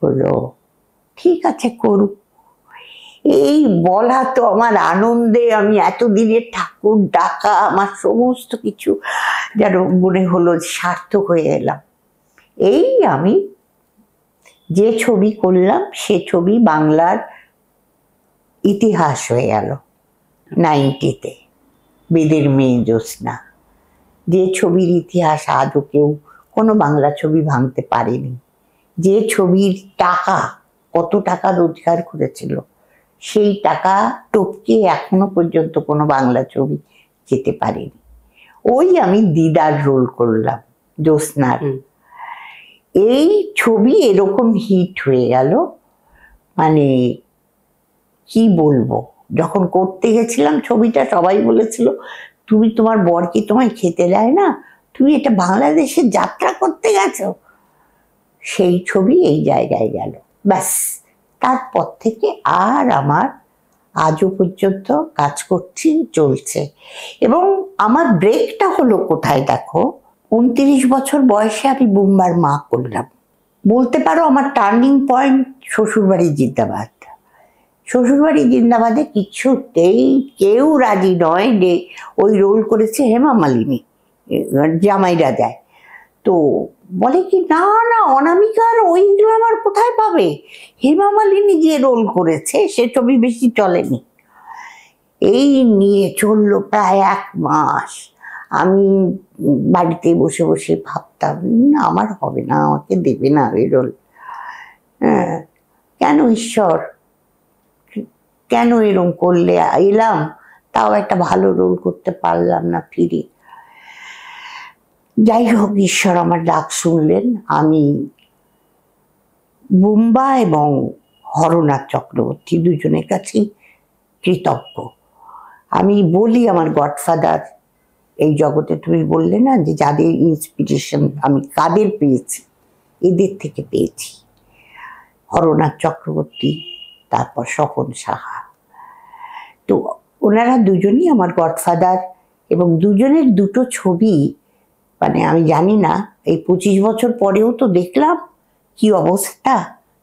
বললো ঠিক আছে করুক। এই বলা তো আমার আনন্দে, আমি এতদিনের ঠাকুর ডাকা আমার সমস্ত কিছু যেন মনে হলো সার্থক হয়ে এলাম। এই আমি যে ছবি করলাম সে ছবি বাংলার ইতিহাস হয়ে গেল 90-তে, বেদের মেয়ে জ্যোৎস্না। যে ছবির ইতিহাস আজও কেউ কোনো বাংলা ছবি ভাঙতে পারেনি, যে ছবির টাকা, কত টাকা রোজগার করেছিল, সেই টাকা টপকে এখনো পর্যন্ত কোনো বাংলা ছবি যেতে পারেনি। ওই আমি দিদার রোল করলাম জ্যোৎস্নার। এই ছবি এরকম হিট হয়ে গেল, মানে কি বলবো। যখন করতে গেছিলাম ছবিটা, সবাই বলেছিল তুমি, তোমার বর কি তোমায় খেতে দেয় না, তুমি এটা বাংলাদেশে যাত্রা করতে গেছো। সেই ছবি এই জায়গায় গেল, ব্যাস। তারপর থেকে আর আমার আজও পর্যন্ত কাজ করছি, চলছে। এবং আমার ব্রেকটা হলো কোথায় দেখো, 29 বছর বয়সে আমি বুম্বার মা করলাম। বলতে পারো আমার টার্নিং পয়েন্ট শ্বশুরবাড়ি জিন্দাবাদ। শ্বশুরবাড়ি জিন্দাবাদে কিছুতেই কেউ রাজি নয় যে ওই রোল করেছে হেমা মালিনী, জামাইরা যায়। তো বলে কি না না, অনামিকার ওই গ্ল্যামার কোথায় পাবে, হেমা মালিনী যে রোল করেছে সে ছবি বেশি চলেনি। এই নিয়ে চললো প্রায় 1 মাস। আমি বাড়িতে বসে বসে ভাবতাম না আমার হবে না, আমাকে দেবে না ওই রোল। হ্যাঁ, কেন ঈশ্বর, কেন এরকম করলে, এলাম তাও একটা ভালো রোল করতে পারলাম না ফিরে। যাই হোক, ঈশ্বর আমার ডাক শুনলেন। আমি বুম্বা এবং হরনাথ চক্রবর্তী দুজনের কাছেই কৃতজ্ঞ। আমি বলি আমার গডফাদার এই জগতে, তুমি বললে না যে যাদের ইন্সপিরেশন আমি কাদের পেয়েছি, এদের থেকে পেয়েছি। হরনাথ চক্রবর্তী, তারপর স্বপন সাহা। তো ওনারা দুজনই আমার গডফাদার, এবং দুজনের দুটো ছবি, মানে আমি জানি না এই 25 বছর পরেও তো দেখলাম কি অবস্থা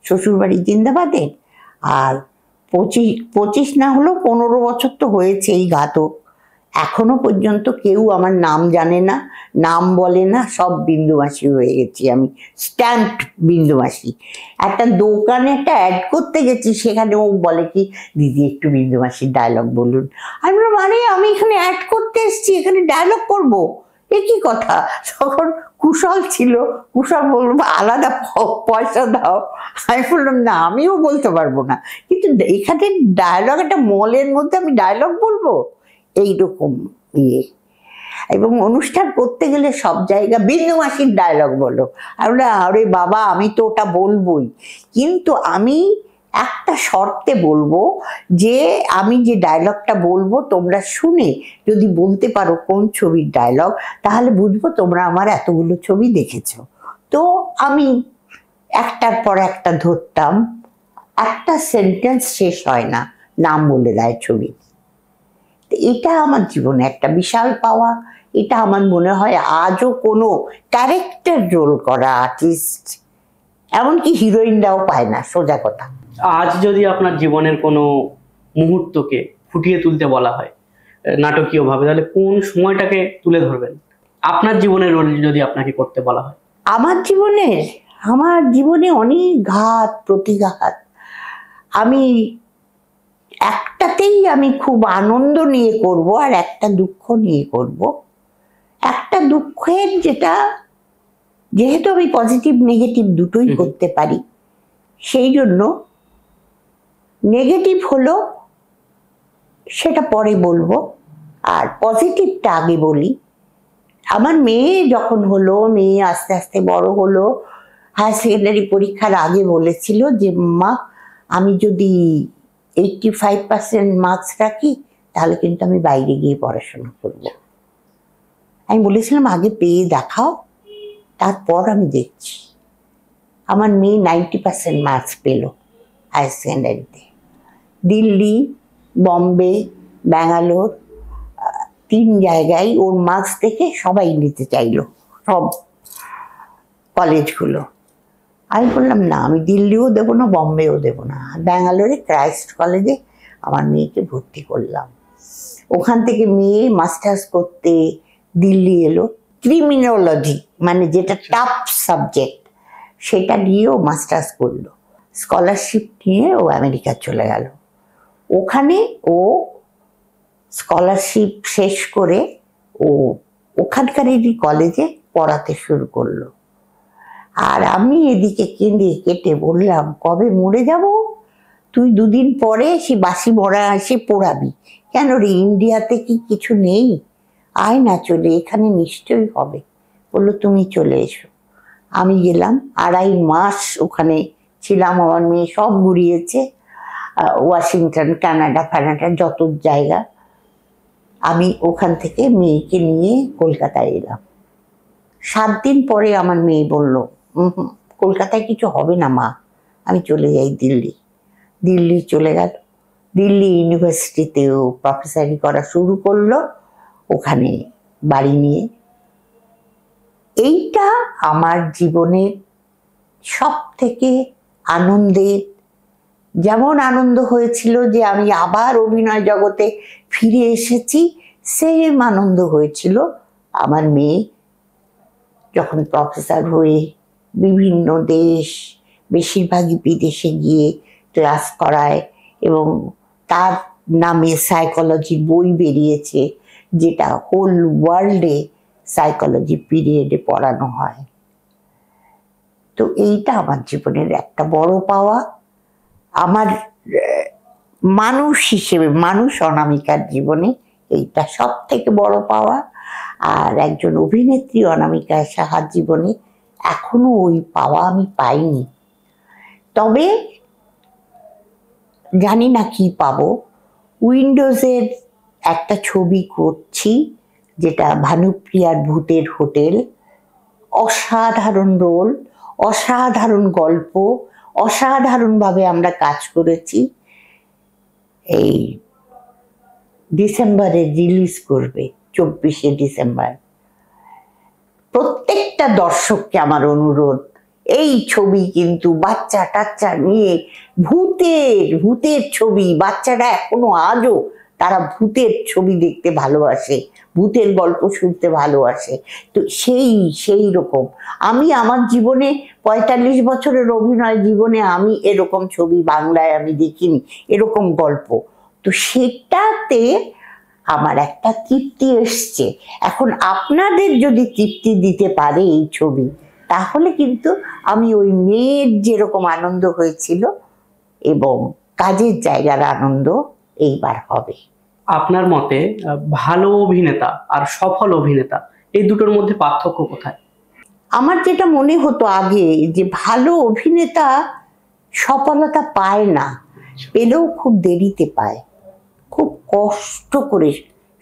শ্বশুরবাড়ি জিন্দাবাদের। আর 25 না হলেও 15 বছর তো হয়েছে এই ঘাতক। এখনো পর্যন্ত কেউ আমার নাম জানে না, নাম বলে না, সব বিন্দুমাসি হয়ে গেছি আমি, স্ট্যাম্পড বিন্দুমাসি। একটা দোকানে একটা অ্যাড করতে গেছি, সেখানে ও বলে কি দিদি একটু বিন্দুমাসির ডায়লগ বলুন। আমি বললাম আরে আমি এখানে অ্যাড করতে এসেছি, এখানে ডায়লগ করবো, এ কি কথা। তখন কুশল ছিল, কুশল বলবো আলাদা পয়সা দাও। আমি বললাম না আমিও বলতে পারবো না, কিন্তু এখানে ডায়লগ, একটা মলের মধ্যে আমি ডায়লগ বলবো, এইরকম ইয়ে। এবং অনুষ্ঠান করতে গেলে সব জায়গা বিন্দুমাসির ডায়লগ বলো। আরে বাবা আমি তো ওটা বলবোই, কিন্তু আমি একটা শর্তে বলবো যে আমি যে ডায়লগটা বলবো তোমরা শুনে যদি বলতে পারো কোন ছবির ডায়লগ, তাহলে বুঝবো তোমরা আমার এতগুলো ছবি দেখেছো। তো আমি একটার পর একটা ধরতাম, একটা সেন্টেন্স শেষ হয় না, নাম বলে দেয় ছবি। এটা আমার জীবনে একটা বিশাল পাওয়া। এটা আমার মনে হয় আজও কোনো ক্যারেক্টার রোল করা আর্টিস্ট, এমনকি হিরোইনরাও পায় না, সোজা কথা। আজ যদি আপনার জীবনের কোনো মুহূর্তকে ফুটিয়ে তুলতে বলা হয় নাটকীয়ভাবে, তাহলে কোন সময়টাকে তুলে ধরবেন? আপনার জীবনের রোল যদি আপনাকে করতে বলা হয়। আমার জীবনে অনেক ঘাত প্রতিঘাত। আমি একটাতেই আমি খুব আনন্দ নিয়ে করব, আর একটা দুঃখ নিয়ে করব। একটা দুঃখের যেটা যেহেতু আমি পজিটিভ নেগেটিভ দুটোই করতে পারি, সেই জন্য নেগেটিভ হলো সেটা পরে বলবো, আর পজিটিভটা আগে বলি। আমার মেয়ে যখন হলো, মেয়ে আস্তে আস্তে বড় হলো, হায়ার সেকেন্ডারি পরীক্ষার আগে বলেছিল যে মা, আমি যদি 85% মার্কস রাখি তাহলে কিন্তু আমি বাইরে গিয়ে পড়াশোনা করব। আমি বলেছিলাম আগে পেয়ে দেখাও, তারপর আমি দেখছি। আমার মেয়ে 90% মার্কস পেল হায়ার সেকেন্ডারিতে। দিল্লি, বম্বে, ব্যাঙ্গালোর, 3 জায়গায় ওর মার্কস দেখে সবাই নিতে চাইলো, সব কলেজগুলো। আমি বললাম না, আমি দিল্লিও দেবো না, বম্বেও দেবো না। ব্যাঙ্গালোরে ক্রাইস্ট কলেজে আমার মেয়েকে ভর্তি করলাম। ওখান থেকে মেয়ে মাস্টার্স করতে দিল্লি এলো, ক্রিমিনোলজি, মানে যেটা টাফ সাবজেক্ট, সেটা নিয়েও মাস্টার্স করলো। স্কলারশিপ নিয়ে ও আমেরিকা চলে গেল। ওখানে ও স্কলারশিপ শেষ করে ও ওখানকারেরই কলেজে পড়াতে শুরু করলো। আর আমি এদিকে কেঁদে কেটে বললাম, কবে মরে যাব? তুই 2 দিন পরে সে বাসি মরা এসে পড়াবি। কেন রে, ইন্ডিয়াতে কি কিছু নেই? আয় না চলে, এখানে নিশ্চয়ই হবে। বললো তুমি চলে এসো। আমি গেলাম, 2.5 মাস ওখানে ছিলাম। আমার মেয়ে সব ঘুরিয়েছে, ওয়াশিংটন, কানাডা ফানাডা, যত জায়গা। আমি ওখান থেকে মেয়েকে নিয়ে কলকাতায় এলাম। 7 দিন পরে আমার মেয়ে বলল, কলকাতায় কিছু হবে না মা, আমি চলে যাই দিল্লি। দিল্লি চলে গেল। দিল্লি ইউনিভার্সিটিতেও প্রফেসরি করা শুরু করলো, ওখানে বাড়ি নিয়ে। এইটা আমার জীবনের সব থেকে আনন্দের, যেমন আনন্দ হয়েছিল যে আমি আবার অভিনয় জগতে ফিরে এসেছি, সেম আনন্দ হয়েছিল আমার মেয়ে যখন প্রফেসর হয়ে বিভিন্ন দেশ, বেশিরভাগই বিদেশে গিয়ে ক্লাস করায়। এবং তার নামে সাইকোলজি বই বেরিয়েছে, যেটা হোল ওয়ার্ল্ডে সাইকোলজি পিরিয়ডে পড়ানো হয়। তো এইটা আমার জীবনের একটা বড় পাওয়া। আমার মানুষ হিসেবে, মানুষ অনামিকার জীবনে এইটা সব থেকে বড় পাওয়া। আর একজন অভিনেত্রী অনামিকা সাহার জীবনে এখনো ওই পাওয়া আমি পাইনি। তবে জানি না কি পাবো। উইন্ডোজের একটা ছবি করছি, যেটা ভানুপ্রিয়ার ভূতের হোটেল। অসাধারণ রোল, অসাধারণ গল্প, অসাধারণভাবে আমরা কাজ করেছি। এই ডিসেম্বরে রিলিজ করবে, 24শে ডিসেম্বর। প্রত্যেকটা দর্শককে আমার অনুরোধ, এই ছবি কিন্তু বাচ্চা টাচ্চা নিয়ে, ভূতের ছবি, বাচ্চারা এখনো আজও তারা ভূতের ছবি দেখতে ভালোবাসে, ভূতের গল্প শুনতে ভালোবাসে। তো সেই রকম আমি আমার জীবনে 45 বছরের অভিনয় জীবনে আমি এরকম ছবি বাংলায় আমি দেখিনি, এরকম গল্প। তো সেটাতে আমার একটা তৃপ্তি এসছে। এখন আপনাদের যদি তৃপ্তি দিতে পারে এই ছবি, তাহলে কিন্তু আমি ওই মেয়ের যেরকম আনন্দ হয়েছিল এবং কাজের জায়গার আনন্দ এইবার হবে। আপনার মতে ভালো অভিনেতা আর সফল অভিনেতা, এই দুটোর মধ্যে পার্থক্য কোথায়? আমার যেটা মনে হতো আগে, যে ভালো অভিনেতা সফলতা পায় না, পেলেও খুব দেরিতে পায়, খুব কষ্ট করে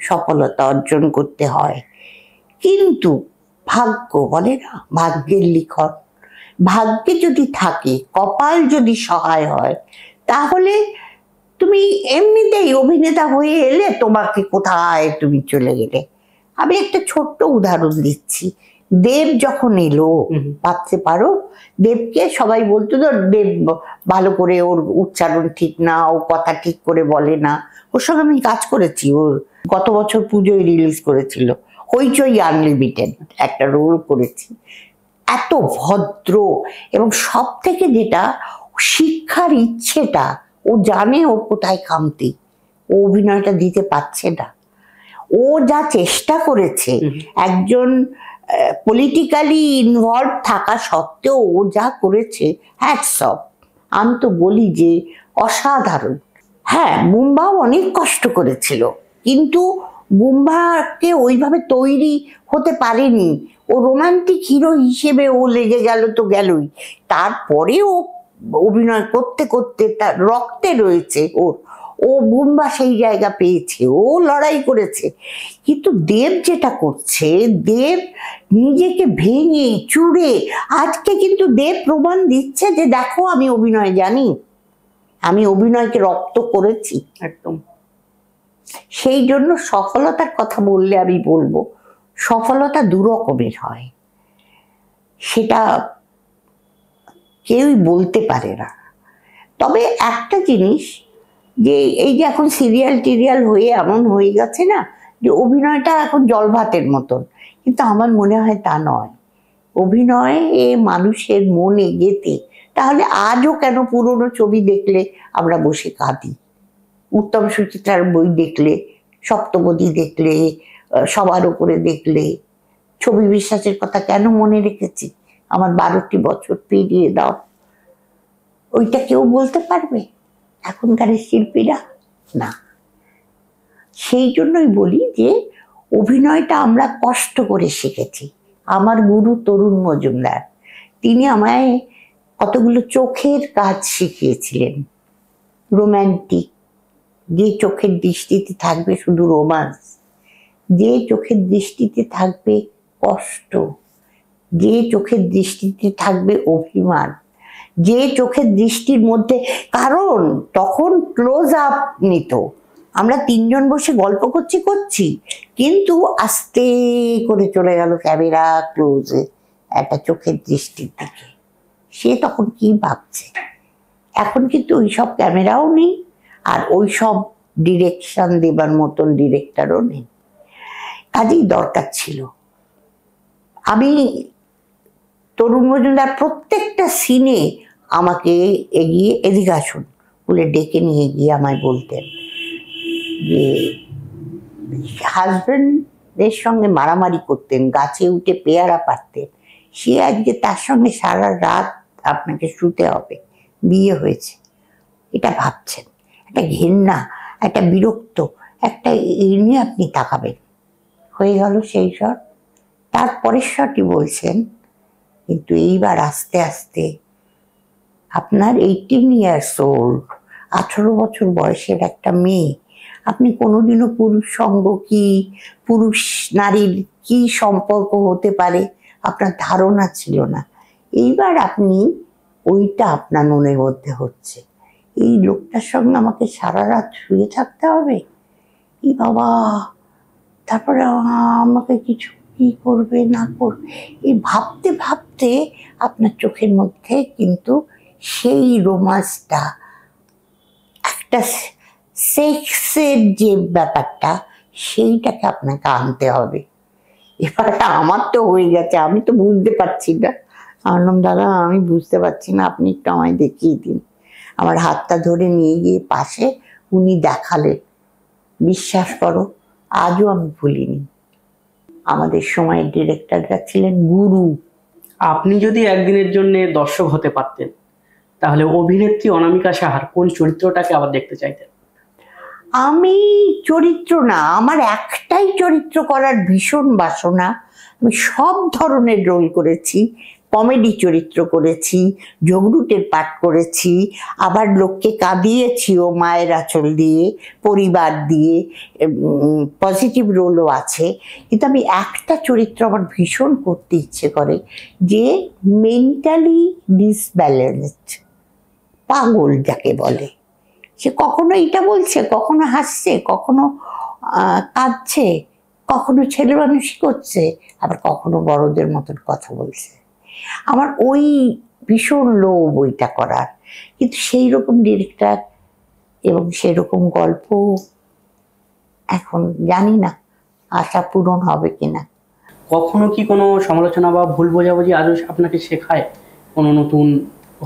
সফলতা অর্জন করতে হয়। কিন্তু ভাগ্য বলে না, ভাগ্যের লিখন, ভাগ্যে যদি থাকে, কপাল যদি সহায় হয়, তাহলে তুমি এমনিতেই অভিনেতা হয়ে এলে, তোমাকে কোথায় তুমি চলে গেলে। আমি একটা ছোট্ট উদাহরণ দিচ্ছি। দেব যখন এলো, ভাবতে পারো, দেবকে সবাই বলতো তো দেব ভালো করে, ওর উচ্চারণ ঠিক না, ও কথা ঠিক করে বলে না। ওর সঙ্গে আমি কাজ করেছি, ওর গত বছর পুজোয় রিলিজ করেছিল হইচই আনলিমিটেড, একটা রোল করেছি। এত ভদ্র, এবং সব থেকে যেটা শিক্ষার ইচ্ছেটা, ও জানে ওর কোথায় খামতি, ও অভিনয়টা দিতে পারছে না। ও যা চেষ্টা করেছে, একজন পলিটিক্যালি ইনভলভ থাকা সত্ত্বেও ও যা করেছে, হ্যাটস অফ। আমি তো বলি যে অসাধারণ। হ্যাঁ, বুম্বাও অনেক কষ্ট করেছিল, কিন্তু বুম্বাকে ওইভাবে তৈরি হতে পারেনি। ও রোমান্টিক হিরো হিসেবে ও লেগে গেল তো গেলই, তারপরেও অভিনয় করতে করতে তার রক্তে রয়েছে ওর। ও বুম্বা সেই জায়গা পেয়েছে, ও লড়াই করেছে। কিন্তু দেব যেটা করছে, দেব নিজেকে ভেঙে চুড়ে, আজকে কিন্তু দেব প্রমাণ দিচ্ছে যে দেখো আমি অভিনয় জানি, আমি অভিনয়কে রপ্ত করেছি। একদম। সেই জন্য সফলতার কথা বললে আমি বলবো সফলতা দু রকমের হয়, সেটা কেউই বলতে পারে না। তবে একটা জিনিস, যে এই যে এখন সিরিয়াল টিরিয়াল হয়ে এমন হয়ে গেছে না, যে অভিনয়টা এখন জল ভাতের মতন, কিন্তু আমার মনে হয় তা নয়। অভিনয় এ মানুষের মনে গেঁথে, তাহলে আজও কেন পুরনো ছবি দেখলে আমরা বসে কাঁদি, উত্তম সুচিত্রার বই দেখলে, সপ্তপদী দেখলে, সবার উপরে দেখলে, ছবি বিশ্বাসের কথা কেন মনে রেখেছি, আমার 12টি বছর পেরিয়ে দাও, ওইটা কেউ বলতে পারবে এখনকার শিল্পীরা? না। সেই জন্যই বলি যে অভিনয়টা আমরা কষ্ট করে শিখেছি। আমার গুরু তরুণ মজুমদার, তিনি আমায় কতগুলো চোখের কাজ শিখিয়েছিলেন। রোম্যান্টিক, যে চোখের দৃষ্টিতে থাকবে শুধু রোমান্স, যে চোখের দৃষ্টিতে থাকবে কষ্ট, যে চোখের দৃষ্টিতে থাকবে অভিমান, যে চোখের দৃষ্টির মধ্যে, কারণ তখন ক্লোজ আপ নিত, আমরা তিনজন বসে গল্প করছি কিন্তু আস্তে করে চলে গেল ক্যামেরা ক্লোজে একটা চোখের দৃষ্টির দিকে, সে তখন কি ভাবছে। এখন কিন্তু ওইসব ক্যামেরাও নেই, আর ওইসব ডিরেকশন দেবার মতন ডিরেক্টরও নেই। কাজেই দরকার ছিল, আমি তরুণ মজুমদার প্রত্যেকটা সিনে আমাকে এগিয়ে এদিকে আসুন বলে ডেকে নিয়ে গিয়ে আমায় বলতেন যে হাজবেন্ডের সঙ্গে মারামারি করতেন, গাছে উঠে পেয়ারা পারতেন, সে আজকে তার সঙ্গে সারা রাত আপনাকে শুতে হবে, বিয়ে হয়েছে, এটা ভাবছেন, একটা ঘেন্না, একটা বিরক্ত, একটা এই নিয়ে আপনি তাকাবেন। হয়ে গেল সেই শট, তারপরের শটই বলছেন কিন্তু এইবার আস্তে আস্তে আপনার 18 ইয়ার্স ওল্ড, 18 বছর বয়সের একটা মেয়ে, আপনি কোনোদিনও পুরুষ সঙ্গ কি, পুরুষ নারীর কি সম্পর্ক হতে পারে আপনার ধারণা ছিল না। এইবার আপনি ওইটা আপনার মনের মধ্যে হচ্ছে, এই লোকটার সঙ্গে আমাকে সারা রাত শুয়ে থাকতে হবে, এই বাবা, তারপরে আমাকে কিছু কি করবে না করবে, এই ভাবতে ভাবতে আপনার চোখের মধ্যে কিন্তু সেই রোমান্সটা, একটা সেক্সের যে ব্যাপারটা, সেইটাকে আপনাকে আনতে হবে। এবার আমার তো হয়ে গেছে, আমি তো বুঝতে পারছি না। আনন্দ দাদা আমি বুঝতে পারছি না, আপনি একটু আমায় দেখিয়ে দিন। আমার হাতটা ধরে নিয়ে গিয়ে পাশে উনি দেখালেন, বিশ্বাস করো আজও আমি ভুলিনি। আমাদের সময়ের ডিরেক্টররা ছিলেন গুরু। আপনি যদি একদিনের জন্য দর্শক হতে পারতেন, তাহলে অভিনেত্রী অনামিকা সাহার কোন চরিত্রটাকে আবার দেখতে চাইতেন? আমি চরিত্র না, আমার একটাই চরিত্র করার ভীষণ বাসনা। আমি সব ধরনের রোল করেছি, কমেডি চরিত্র করেছি, ঝগড়ুটের পাঠ করেছি, আবার লোককে কাঁদিয়েছিও মায়ের আঁচল দিয়ে, পরিবার দিয়ে, পজিটিভ রোলও আছে। কিন্তু আমি একটা চরিত্র আমার ভীষণ করতে ইচ্ছে করে, যে মেন্টালি ডিসব্যালেন্সড, পাগল যাকে বলে, সে কখনো এটা বলছে, কখনো হাসছে, কখনো কাঁদছে, কখনো ছেলে মানুষই করছে, আবার কখনো বড়দের মতন কথা বলছে। আমার ওই ভীষণ লোভ ওইটা করার, কিন্তু সেই রকম ডিরেক্টর এবং সেই রকম গল্প এখন জানি না আশা পূরণ হবে কিনা। কখনো কি কোনো সমালোচনা বা ভুল বোঝাবুঝি আজও আপনাকে শেখায় কোনো নতুন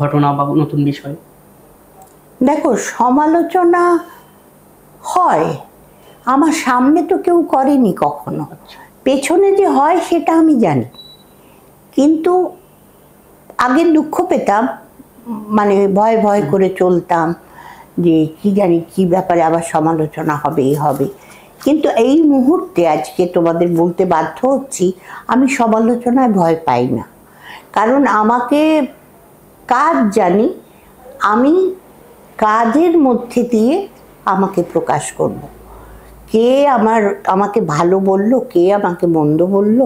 ঘটনা বা নতুন বিষয়? দেখো, সমালোচনা হয়, আমার সামনে তো কেউ করেনি কখনো, পেছনে যে হয় সেটা আমি জানি, কিন্তু আগে দুঃখ পেতাম, মানে ভয় ভয় করে চলতাম যে কি জানি কি ব্যাপারে আবার সমালোচনা হবে হবে। কিন্তু এই মুহূর্তে আজকে তোমাদের বলতে বাধ্য হচ্ছি, আমি সমালোচনায় ভয় পাই না। কারণ আমাকে কাজ জানি, আমি কাজের মধ্যে দিয়ে আমাকে প্রকাশ করব। কে আমাকে ভালো বলল, কে আমাকে মন্দ বলল,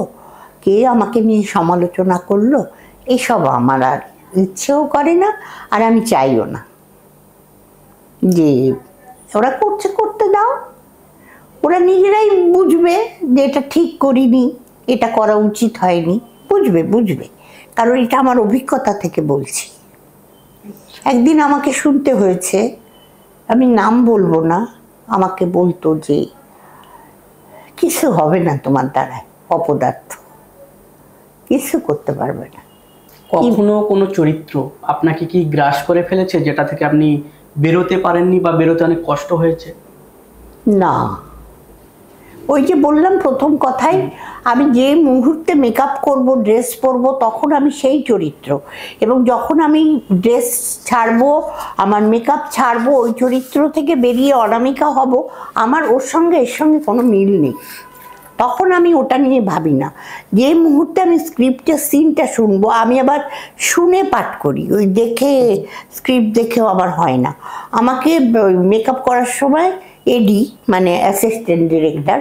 কে আমাকে নিয়ে সমালোচনা করলো, এসব আমার আর ইচ্ছেও করে না, আর আমি চাইও না। যে ওরা করছে করতে দাও, ওরা নিজেরাই বুঝবে যে এটা ঠিক করিনি, এটা করা উচিত হয়নি, বুঝবে। কারণ এটা আমার অভিজ্ঞতা থেকে বলছি। একদিন আমাকে শুনতে হয়েছে, আমি নাম বলবো না, আমাকে বলতো যে কিছু হবে না তোমার দ্বারায়, অপদার্থ, কিছু করতে পারবে না। কখনো কোনো চরিত্র আপনাকে কি গ্রাস করে ফেলেছে, যেটা থেকে আপনি বেরোতে পারেননি বা বেরোতে অনেক কষ্ট হয়েছে? না, ওই যে বললাম প্রথম কথাই, আমি যে মুহূর্তে মেকআপ করব, ড্রেস পরবো, তখন আমি সেই চরিত্র। এবং যখন আমি ড্রেস ছাড়বো, আমার মেকআপ ছাড়বো, ওই চরিত্র থেকে বেরিয়ে অনামিকা হব, আমার ওর সঙ্গে এর সঙ্গে কোনো মিল নেই। তখন আমি ওটা নিয়ে ভাবি না। যে মুহূর্তে আমি স্ক্রিপ্টের সিনটা শুনবো, আমি আবার শুনে পাঠ করি, ওই দেখে স্ক্রিপ্ট দেখেও আবার হয় না। আমাকে মেকআপ করার সময় এডি, মানে অ্যাসিস্ট্যান্ট ডিরেক্টর,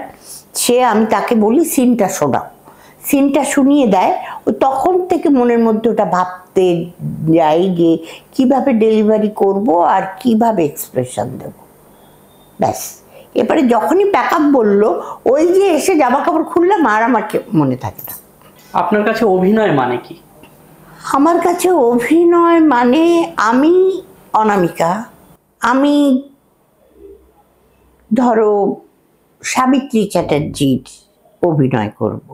আমি তাকে বলি সিনটা শোনাও, সিনটা শুনিয়ে দেয়। ওই তখন থেকে মনের মধ্যে ওটা ভাবতে যাই যে কিভাবে ডেলিভারি করব আর কিভাবে এক্সপ্রেশন দেব, ব্যাস। এবারে যখনই প্যাকআপ বললো, ওই যে এসে জামা কাপড় খুললাম, আর আমার মনে থাকে না। আপনার কাছে অভিনয় মানে কি? আমার কাছে অভিনয় মানে আমি অনামিকা, আমি ধরো সাবিত্রী চ্যাটার্জির অভিনয় করব,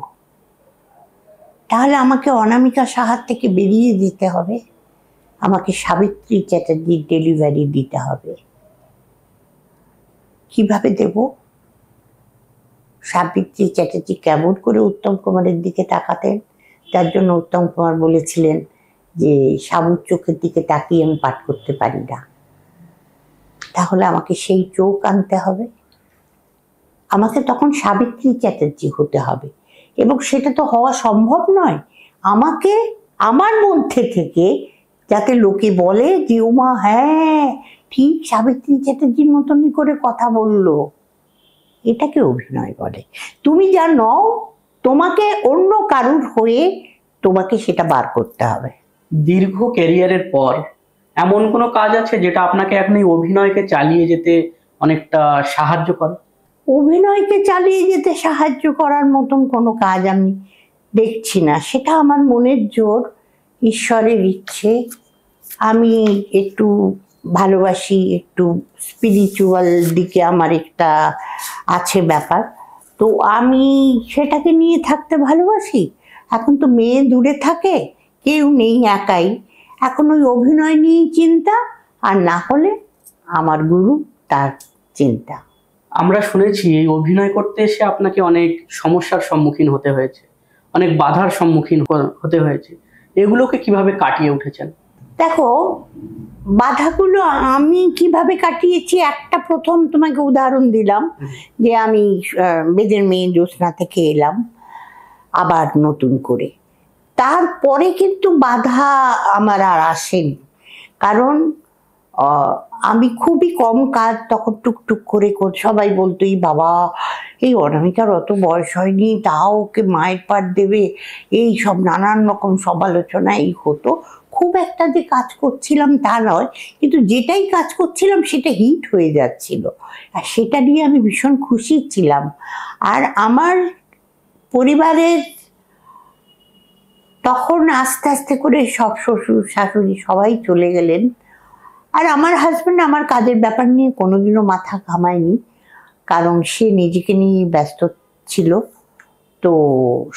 তাহলে আমাকে অনামিকা সাহার থেকে বেরিয়ে দিতে হবে, আমাকে সাবিত্রী চ্যাটার্জির ডেলিভারি দিতে হবে। কিভাবে দেব? সাবিত্রী চ্যাটার্জি কেমন করে উত্তম কুমারের দিকে তাকাতেন, তার জন্য উত্তম কুমার বলেছিলেন যে সাবুর চোখের দিকে তাকিয়ে আমি পাঠ করতে পারি না। তাহলে আমাকে সেই চোখ আনতে হবে, আমাকে তখন সাবিত্রী চ্যাটার্জি হতে হবে। এবং সেটা তো হওয়া সম্ভব নয়। আমাকে আমার মধ্যে থেকে যাতে লোকে বলে যে উমা হ্যাঁ ঠিক সাবিত্রী চ্যাটার্জির মতনই করে কথা বললো, এটাকে অভিনয় বলে। তুমি যা নও, তোমাকে অন্য কারুর হয়ে তোমাকে সেটা বার করতে হবে। দীর্ঘ ক্যারিয়ারের পর এমন কোনো কাজ আছে যেটা আপনাকে এখন এই অভিনয়কে চালিয়ে যেতে অনেকটা সাহায্য করে? অভিনয়কে চালিয়ে যেতে সাহায্য করার মতন কোনো কাজ আমি দেখছি না। সেটা আমার মনের জোর, ঈশ্বরের ইচ্ছে। আমি একটু ভালোবাসি, একটু স্পিরিচুয়াল দিকে আমার একটা আছে ব্যাপার, তো আমি সেটাকে নিয়ে থাকতে ভালোবাসি। এখন তো মেয়ে দূরে থাকে, কেউ নেই, একাই। এখন ওই অভিনয় নিয়েই চিন্তা, আর না হলে আমার গুরু, তার চিন্তা। আমরা শুনেছি এই অভিনয় করতে এসে আপনাকে অনেক সমস্যার সম্মুখীন হতে হয়েছে, অনেক বাধার সম্মুখীন হতে হয়েছে, এগুলোকে কিভাবে কাটিয়ে উঠেছেন? দেখো, বাধাগুলো আমি কিভাবে কাটিয়েছি, একটা প্রথম তোমাকে উদাহরণ দিলাম যে আমি বেদের মেয়ে জ্যোৎস্না থেকে এলাম আবার নতুন করে। তারপরে কিন্তু বাধা আমার আর আসেনি, কারণ আমি খুবই কম কাজ তখন টুকটুক করে সবাই বলতো এই বাবা, এই অনামিকার অত বয়স হয়নি, তাও ওকে মায়ের পাঠ দেবে, এই সব নানান রকম সমালোচনা এই হতো। খুব একটা যে কাজ করছিলাম তা নয়, কিন্তু যেটাই কাজ করছিলাম সেটা হিট হয়ে যাচ্ছিল, আর সেটা নিয়ে আমি ভীষণ খুশি ছিলাম। আর আমার পরিবারের তখন আস্তে আস্তে করে সব শ্বশুর শাশুড়ি সবাই চলে গেলেন, আর আমার হাজব্যান্ড আমার কাজের ব্যাপার নিয়ে কোনোদিনও মাথা ঘামায়নি, কারণ সে নিজেকে নিয়ে ব্যস্ত ছিল। তো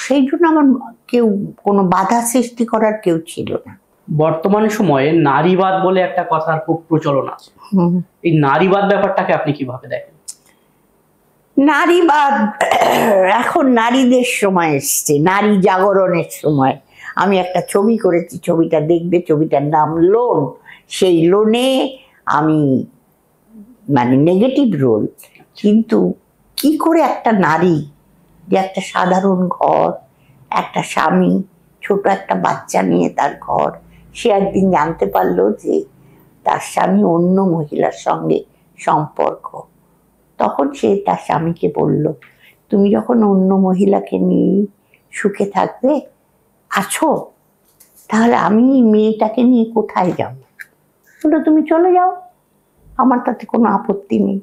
সেই জন্য আমার কেউ কোনো বাধা সৃষ্টি করার কেউ ছিল না। বর্তমান সময়ে নারীবাদ বলে একটা কথার খুব প্রচলন আছে, এই নারীবাদ ব্যাপারটাকে আপনি কিভাবে দেখেন? নারীবাদ এখন নারীদের সময় এসছে, নারী জাগরণের সময়। আমি একটা ছবি করেছি, ছবিটা দেখবে, ছবিটার নাম লোন। সেই লোনে আমি মানে নেগেটিভ রোল, কিন্তু কি করে একটা নারী যে একটা সাধারণ ঘর, একটা স্বামী, ছোট একটা বাচ্চা নিয়ে তার ঘর, সে একদিন জানতে পারলো যে তার স্বামী অন্য মহিলার সঙ্গে সম্পর্ক। তখন সে তার স্বামীকে বলল, তুমি যখন অন্য মহিলাকে নিয়ে সুখে থাকবে আছো, তাহলে আমি মেয়েটাকে নিয়ে কোথায় যাব? বললো, তুমি চলে যাও, আমার তাতে কোনো আপত্তি নেই।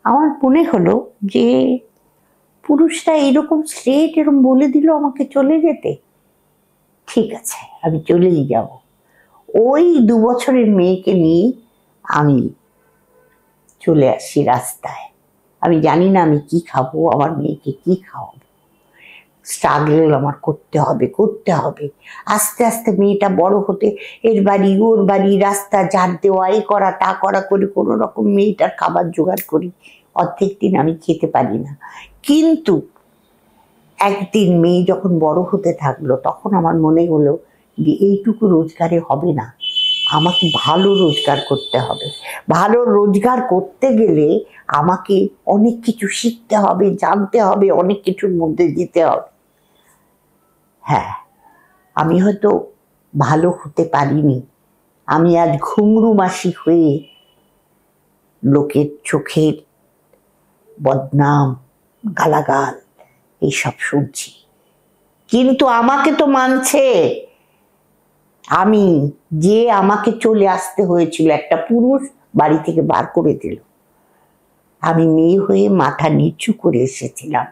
আমার মনে হলো যে পুরুষরা এরকম স্ট্রেট এরকম বলে দিল আমাকে চলে যেতে, ঠিক আছে আমি চলেই যাব। ওই 2 বছরের মেয়েকে নিয়ে আমি চলে আসি রাস্তায়। আমি জানি না আমি কি খাবো, আমার মেয়েকে কি খাওয়াবো। স্ট্রাগল আমার করতে হবে করতে হবে। আস্তে আস্তে মেয়েটা বড় হতে, এর বাড়ি ওর বাড়ি, রাস্তা ঝাড় দেওয়া, এ করা তা করা করে কোনো রকম মেয়েটার খাবার জোগাড় করি। অর্ধেক দিন আমি খেতে পারি না। কিন্তু একদিন মেয়ে যখন বড় হতে থাকলো, তখন আমার মনে হলো যে এইটুকু রোজগারে হবে না, আমাকে ভালো রোজগার করতে হবে। ভালো রোজগার করতে গেলে আমাকে অনেক কিছু শিখতে হবে, জানতে হবে, অনেক কিছুর মধ্যে যেতে হবে। হ্যাঁ, আমি হয়তো ভালো হতে পারিনি, আমি আজ ঘুঙরু মাসি হয়ে লোকের চোখের বদনাম, গালাগাল এইসব শুনছি, কিন্তু আমাকে তো মানছে। আমি যে আমাকে চলে আসতে হয়েছিল, একটা পুরুষ বাড়ি থেকে বার করে দিল, আমি মেয়ে হয়ে মাথা নিচু করে এসেছিলাম,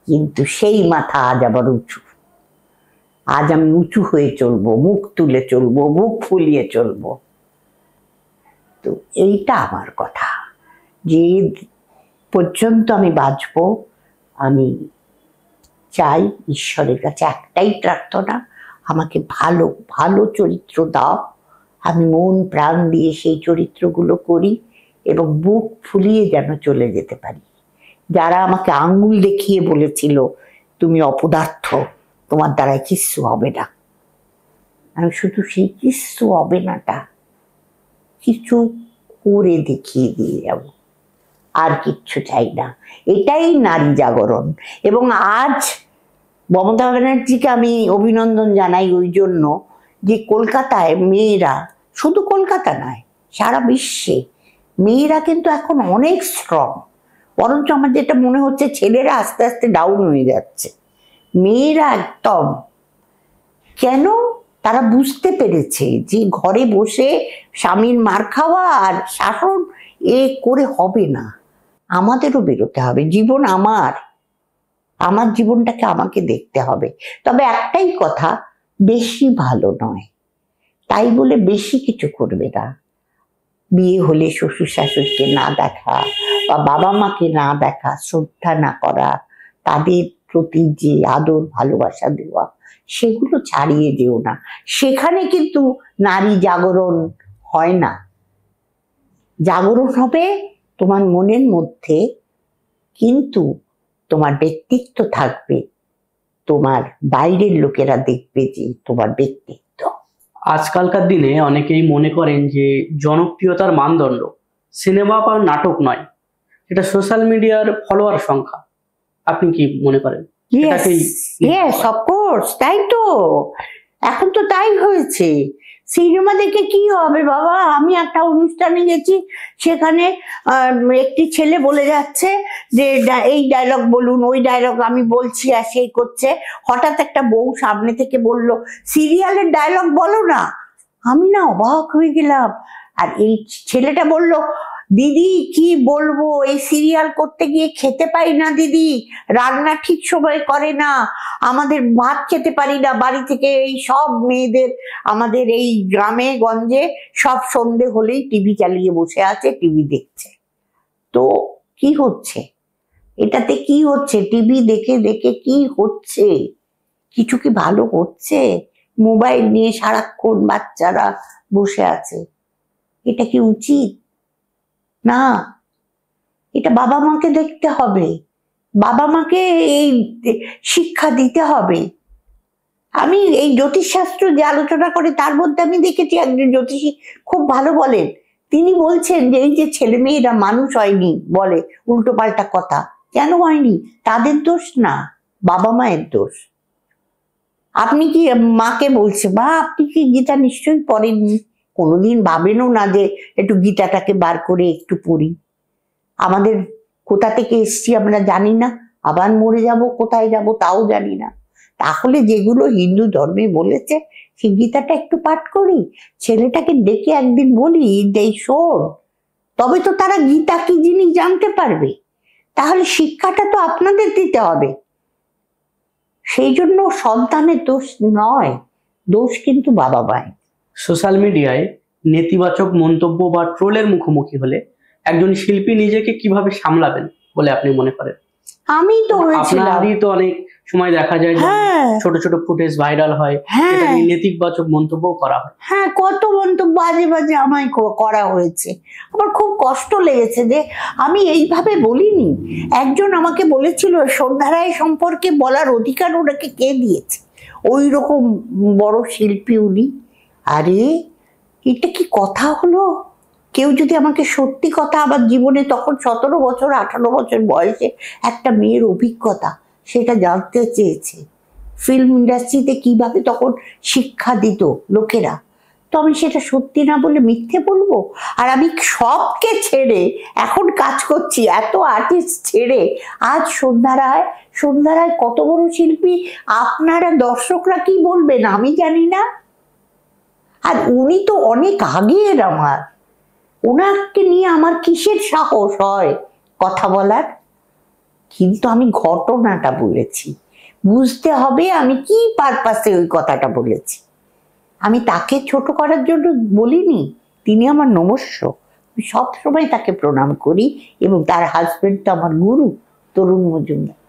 কিন্তু সেই মাথা আজ আবার উঁচু। আজ আমি উঁচু হয়ে চলবো, মুখ তুলে চলবো, মুখ ফুলিয়ে চলবো। তো এইটা আমার কথা, যে পর্যন্ত আমি বাঁচবো, আমি চাই ঈশ্বরের কাছে একটাই প্রার্থনা, আমাকে ভালো ভালো চরিত্র দাও, আমি মন প্রাণ দিয়ে সেই চরিত্রগুলো করি এবং বুক ফুলিয়ে যেন চলে যেতে পারি। যারা আমাকে আঙ্গুল দেখিয়ে বলেছিল তুমি অপদার্থ, তোমার দ্বারাই কিচ্ছু হবে না, আমি শুধু সেই কিচ্ছু হবে নাটা কিছু করে দেখিয়ে দিয়ে যাব, আর কিচ্ছু চাই না। এটাই নারী জাগরণ। এবং আজ মমতা ব্যানার্জিকে আমি অভিনন্দন জানাই ওই জন্য যে কলকাতায় মেয়েরা, শুধু কলকাতা নয় সারা বিশ্বে মেয়েরা কিন্তু এখন অনেক স্ট্রং। বরঞ্চ আমার যেটা মনে হচ্ছে ছেলেরা আস্তে আস্তে ডাউন হয়ে যাচ্ছে, মেয়েরা একদম। কেন? তারা বুঝতে পেরেছে যে ঘরে বসে স্বামীর মার খাওয়া আর শাসন এ করে হবে না, আমাদেরও বেরোতে হবে। জীবন আমার, আমার জীবনটাকে আমাকে দেখতে হবে। তবে একটাই কথা, বেশি ভালো নয়, তাই বলে বেশি কিছু করবে না। বিয়ে হলে শ্বশুর শাশুড়িকে না দেখা বা বাবা মাকে না দেখা, শ্রদ্ধা না করা, তাদের প্রতি যে আদর ভালোবাসা দেওয়া, সেগুলো ছাড়িয়ে যেও না। সেখানে কিন্তু নারী জাগরণ হয় না। জাগরণ হবে তোমার মনের মধ্যে, কিন্তু তোমার ব্যক্তিত্ব থাকবে, তোমার বাইরের লোকেরা দেখবে যে তোমার ব্যক্তিত্ব। আজকালকার দিনে অনেকেই মনে করেন যে জনপ্রিয়তার মানদণ্ড সিনেমা বা নাটক নয়, এটা সোশ্যাল মিডিয়ার ফলোয়ার সংখ্যা। আপনি কি মনে করেন? ইয়েস, অফকোর্স, তাই তো, এখন তো তাই হয়েছে। সিনেমা দেখে কি হবে বাবা? আমি একটা অনুষ্ঠানে গেছি, সেখানে একটি ছেলে বলে যাচ্ছে যে এই ডায়লগ বলুন, ওই ডায়লগ আমি বলছি আর সেই করছে। হঠাৎ একটা বউ সামনে থেকে বলল, সিরিয়ালের ডায়লগ বলো না। আমি না অবাক হয়ে গেলাম। আর এই ছেলেটা বলল, দিদি কি বলবো, এই সিরিয়াল করতে গিয়ে খেতে পাই না দিদি, রান্না ঠিক সময় করে না, আমাদের ভাত খেতে পারি না বাড়ি থেকে। এই সব মেয়েদের আমাদের এই গ্রামে গঞ্জে সব সন্ধে হলেই টিভি চালিয়ে বসে আছে, টিভি দেখছে। তো কি হচ্ছে এটাতে? কি হচ্ছে? টিভি দেখে দেখে কি হচ্ছে? কিছু কি ভালো হচ্ছে? মোবাইল নিয়ে সারাক্ষণ বাচ্চারা বসে আছে, এটা কি উচিত না? এটা বাবা মাকে দেখতে হবে, বাবা মাকে এই শিক্ষা দিতে হবে। আমি এই জ্যোতিষশাস্ত্র যে আলোচনা করে তার মধ্যে আমি দেখেছি একজন জ্যোতিষী খুব ভালো বলেন, তিনি বলছেন যে এই যে ছেলে মেয়েরা মানুষ হয়নি বলে উল্টো পাল্টা কথা, কেন হয়নি? তাদের দোষ না, বাবা মায়ের দোষ। আপনি কি মাকে বলছে, মা আপনি কি গীতা নিশ্চয়ই পড়েননি, কোনোদিন ভাবেনও না যে একটু গীতাটাকে বার করে একটু পড়ি। আমাদের কোথা থেকে এসছি আমরা জানি না, আবার মরে যাব, কোথায় যাব তাও জানি না। তাহলে যেগুলো হিন্দু ধর্মে বলেছে সেই গীতাটা একটু পাঠ করি, ছেলেটাকে ডেকে একদিন বলি যে শোন, তবে তো তারা গীতা কি জিনিস জানতে পারবে। তাহলে শিক্ষাটা তো আপনাদের দিতে হবে। সেই জন্য সন্তানের দোষ নয়, দোষ কিন্তু বাবা মায়ের। সোশ্যাল মিডিয়ায় নেতিবাচক মন্তব্য বা ট্রোলের মুখোমুখি হলে একজন শিল্পী নিজেকে কিভাবে সামলাবেন বলে আপনি মনে করেন? আমি তো হয়েছিলাম, আপনারই তো অনেক সময় দেখা যায় যে হ্যাঁ ছোট ছোট ফুটেজ ভাইরাল হয়, হ্যাঁ এটা নিয়ে নেতিবাচক মন্তব্য করা হয়। হ্যাঁ, কত মন্তব্য বাজে বাজে আমায় করা হয়েছে। আমার খুব কষ্ট লেগেছে যে আমি এইভাবে বলিনি। একজন আমাকে বলেছিল সন্ধ্যা রায় সম্পর্কে বলার অধিকার ওনাকে কে দিয়েছে, ওই রকম বড় শিল্পী উনি। আরে এটা কি কথা হলো? কেউ যদি আমাকে সত্যি কথা, আমার জীবনে তখন 17 বছর 18 বছর বয়সে একটা মেয়ের অভিজ্ঞতা সেটা জানতে চেয়েছে, ফিল্ম ইন্ডাস্ট্রিতে কিভাবে তখন শিক্ষা দিত লোকেরা, তো আমি সেটা সত্যি না বলে মিথ্যে বলবো? আর আমি সবকে ছেড়ে এখন কাজ করছি, এত আর্টিস্ট ছেড়ে আজ সন্ধ্যা রায় কত বড় শিল্পী, আপনারা দর্শকরা কি বলবেন আমি জানি না। আর উনি তো অনেক আগের আমার, ওনাকে নিয়ে আমার কিসের সাহস হয় কথা বলার? কিন্তু আমি ঘটনাটা বলেছি, বুঝতে হবে আমি কি পারপাসে ওই কথাটা বলেছি। আমি তাকে ছোট করার জন্য বলিনি, তিনি আমার নমস্য, আমি সবসময় তাকে প্রণাম করি, এবং তার হাজবেন্ড তো আমার গুরু তরুণ মজুমদার।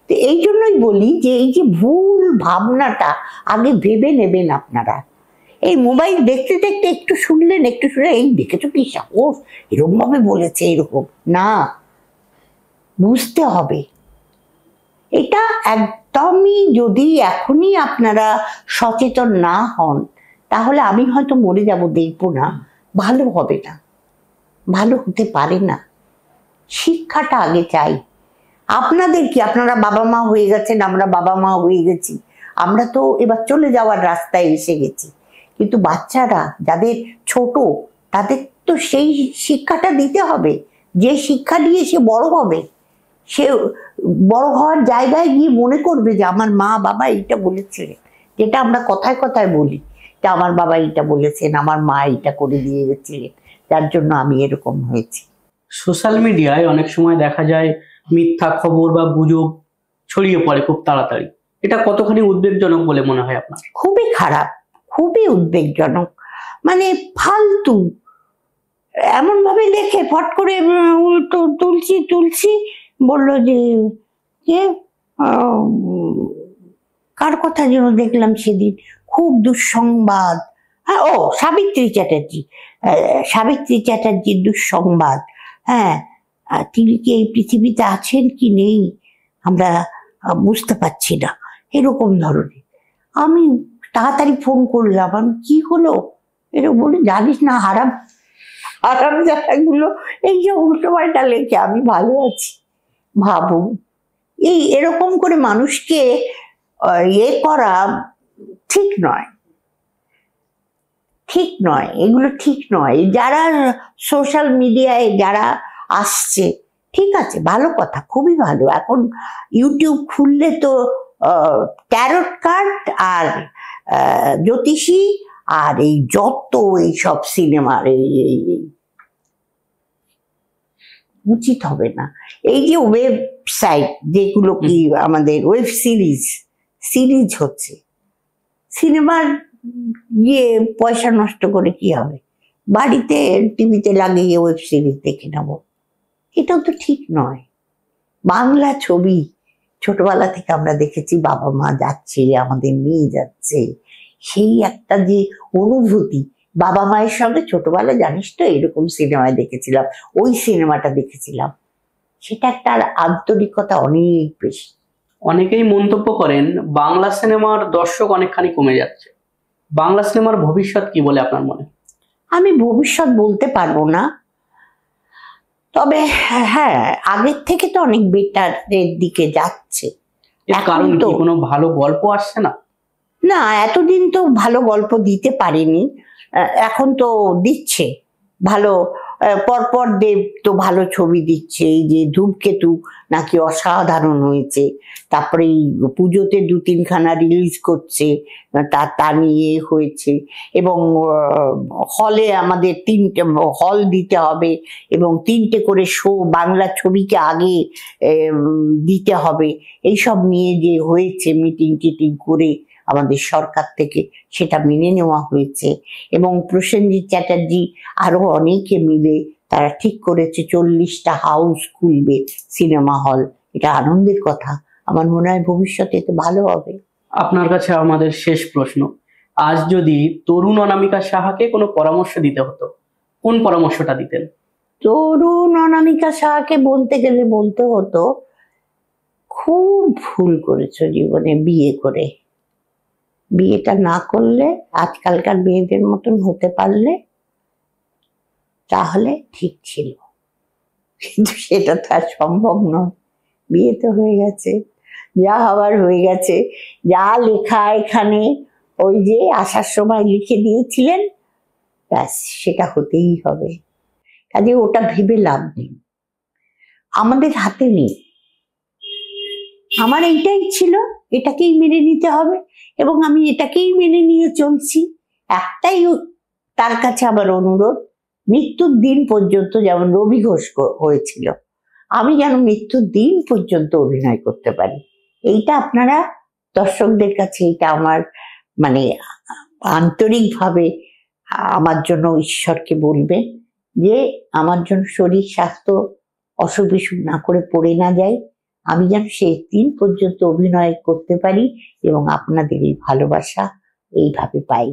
তো এই জন্যই বলি যে এই যে ভুল ভাবনাটা আগে ভেবে নেবেন আপনারা। এই মোবাইল দেখতে দেখতে একটু শুনলেন, একটু শুনে এই দেখেছো কি সাহস, এরকম ভাবে বলেছে, এরকম না, বুঝতে হবে। এটা একদমই যদি এখনই আপনারা সচেতন না হন তাহলে আমি হয়তো মরে যাব, দেখবো না, ভালো হবে না, ভালো হতে পারে না। শিক্ষাটা আগে চাই। আপনাদের কি, আপনারা বাবা মা হয়ে গেছেন, আমরা বাবা মা হয়ে গেছি, আমরা তো এবার চলে যাওয়ার রাস্তায় এসে গেছি, কিন্তু বাচ্চারা যাদের ছোট তাদের তো সেই শিক্ষাটা দিতে হবে, যে শিক্ষা দিয়ে সে বড় হবে। সে বড় হওয়ার জায়গায় গিয়ে মনে করবে যে আমার মা বাবা এইটা বলেছিলেন, যেটা আমরা কথায় কথায় বলি যে আমার বাবা এইটা বলেছেন, আমার মা এইটা করে দিয়ে গেছিলেন, যার জন্য আমি এরকম হয়েছি। সোশ্যাল মিডিয়ায় অনেক সময় দেখা যায় মিথ্যা খবর বা গুজব ছড়িয়ে পড়ে খুব তাড়াতাড়ি, এটা কতখানি উদ্বেগজনক বলে মনে হয় আপনার? খুবই খারাপ, খুবই উদ্বেগজনক। মানে ফালতু এমন ভাবে লেখে, ফট করে তুলছি বললো যে কে কার কথা যেন দেখলাম সেদিন, খুব দুঃসংবাদ। হ্যাঁ, ও সাবিত্রী চ্যাটার্জির দুঃসংবাদ। হ্যাঁ, তিনি কি এই পৃথিবীতে আছেন কি নেই আমরা বুঝতে পারছি না, এরকম ধরনের। আমি তাড়াতাড়ি ফোন করলাম, আমি কি হলো এরকম বলে, জানিস না হারাম জায়গাগুলো এই যে উল্টো পাল্টা লেখে, আমি ভালো আছি। ভাবুন, এরকম করে মানুষকে ইয়ে করা ঠিক নয়, ঠিক নয়, এগুলো ঠিক নয়। যারা সোশ্যাল মিডিয়ায় যারা আসছে, ঠিক আছে, ভালো কথা, খুবই ভালো। এখন ইউটিউব খুললে তো ট্যারট কার্ড আর জ্যোতিষী আর এই যত এইসব সিনেমার এই উচিত হবে না। এই যে ওয়েবসাইট যেগুলো কি আমাদের ওয়েব সিরিজ হচ্ছে, সিনেমার গিয়ে পয়সা নষ্ট করে কি হবে, বাড়িতে টিভিতে লাগিয়ে ওয়েব সিরিজ দেখে নেব, এটাও তো ঠিক নয়। বাংলা ছবি ছোটবেলা থেকে আমরা দেখেছি, বাবা মা যাচ্ছে আমাদের নিয়ে যাচ্ছে, সেই একটা যে অনুভূতি বাবা মায়ের সঙ্গে ছোটবেলা জানিস তো এরকম সিনেমায় দেখেছিলাম, ওই সিনেমাটা দেখেছিলাম, সেটা একটা আন্তরিকতা অনেক বেশি। অনেকেই মন্তব্য করেন বাংলা সিনেমার দর্শক অনেকখানি কমে যাচ্ছে। বাংলা সিনেমার ভবিষ্যৎ কি বলে আপনার মনে? আমি ভবিষ্যৎ বলতে পারবো না, তবে হ্যাঁ আগের থেকে তো অনেক বেটারের দিকে যাচ্ছে। এর কারণ কি, কোনো ভালো গল্প আসছে না? না, এতদিন তো ভালো গল্প দিতে পারিনি, এখন তো দিচ্ছে ভালো। পরপর দেব তো ভালো ছবি দিচ্ছে, এই যে ধূমকেতু নাকি অসাধারণ হয়েছে, তারপরে এই পুজোতে 2-3খানা রিলিজ করছে, তা নিয়ে হয়েছে। এবং হলে আমাদের 3টে হল দিতে হবে এবং 3টে করে শো বাংলা ছবিকে আগে দিতে হবে, এইসব নিয়ে যে হয়েছে মিটিং টিটিং করে আমাদের সরকার থেকে, সেটা মেনে নেওয়া হয়েছে। এবং প্রসেনজিৎ চ্যাটার্জি আরো অনেকে মিলে তারা ঠিক করেছে 40টা হাউস খুলবে সিনেমা হল। এটা আনন্দের কথা, আমার মনে হয় ভবিষ্যতে তো ভালো হবে। আপনার কাছে আমাদের শেষ প্রশ্ন, আজ যদি তরুণ অনামিকা সাহাকে কোনো পরামর্শ দিতে হতো, কোন পরামর্শটা দিতেন? তরুণ অনামিকা সাহাকে বলতে গেলে বলতে হতো, খুব ভুল করেছো জীবনে বিয়ে করে। বিয়েটা না করলে, আজকালকার মেয়েদের মতন হতে পারলে তাহলে ঠিক ছিল, কিন্তু সেটা তো আর সম্ভব নয়। বিয়ে তো হয়ে গেছে, যা হবার হয়ে গেছে, যা লেখা এখানে ওই যে আসার সময় লিখে দিয়েছিলেন, ব্যাস সেটা হতেই হবে। কাজে ওটা ভেবে লাভ নেই, আমাদের হাতে নেই। আমার এইটাই ছিল, এটাকেই মেনে নিতে হবে এবং আমি এটাকেই মেনে নিয়ে চলছি। একটাই তার কাছে আমার অনুরোধ, মৃত্যুর দিন পর্যন্ত, যেমন রবি ঘোষ হয়েছিল, আমি যেন মৃত্যুর দিন পর্যন্ত অভিনয় করতে পারি। এইটা আপনারা দর্শকদের কাছে, এটা আমার মানে আন্তরিকভাবে আমার জন্য ঈশ্বরকে বলবেন যে আমার জন্য শরীর স্বাস্থ্য অসুখ বিসুখ না করে পড়ে না যায়, আমি যেন সেই দিন পর্যন্ত অভিনয় করতে পারি এবং আপনাদের এই ভালোবাসা এইভাবে পাই।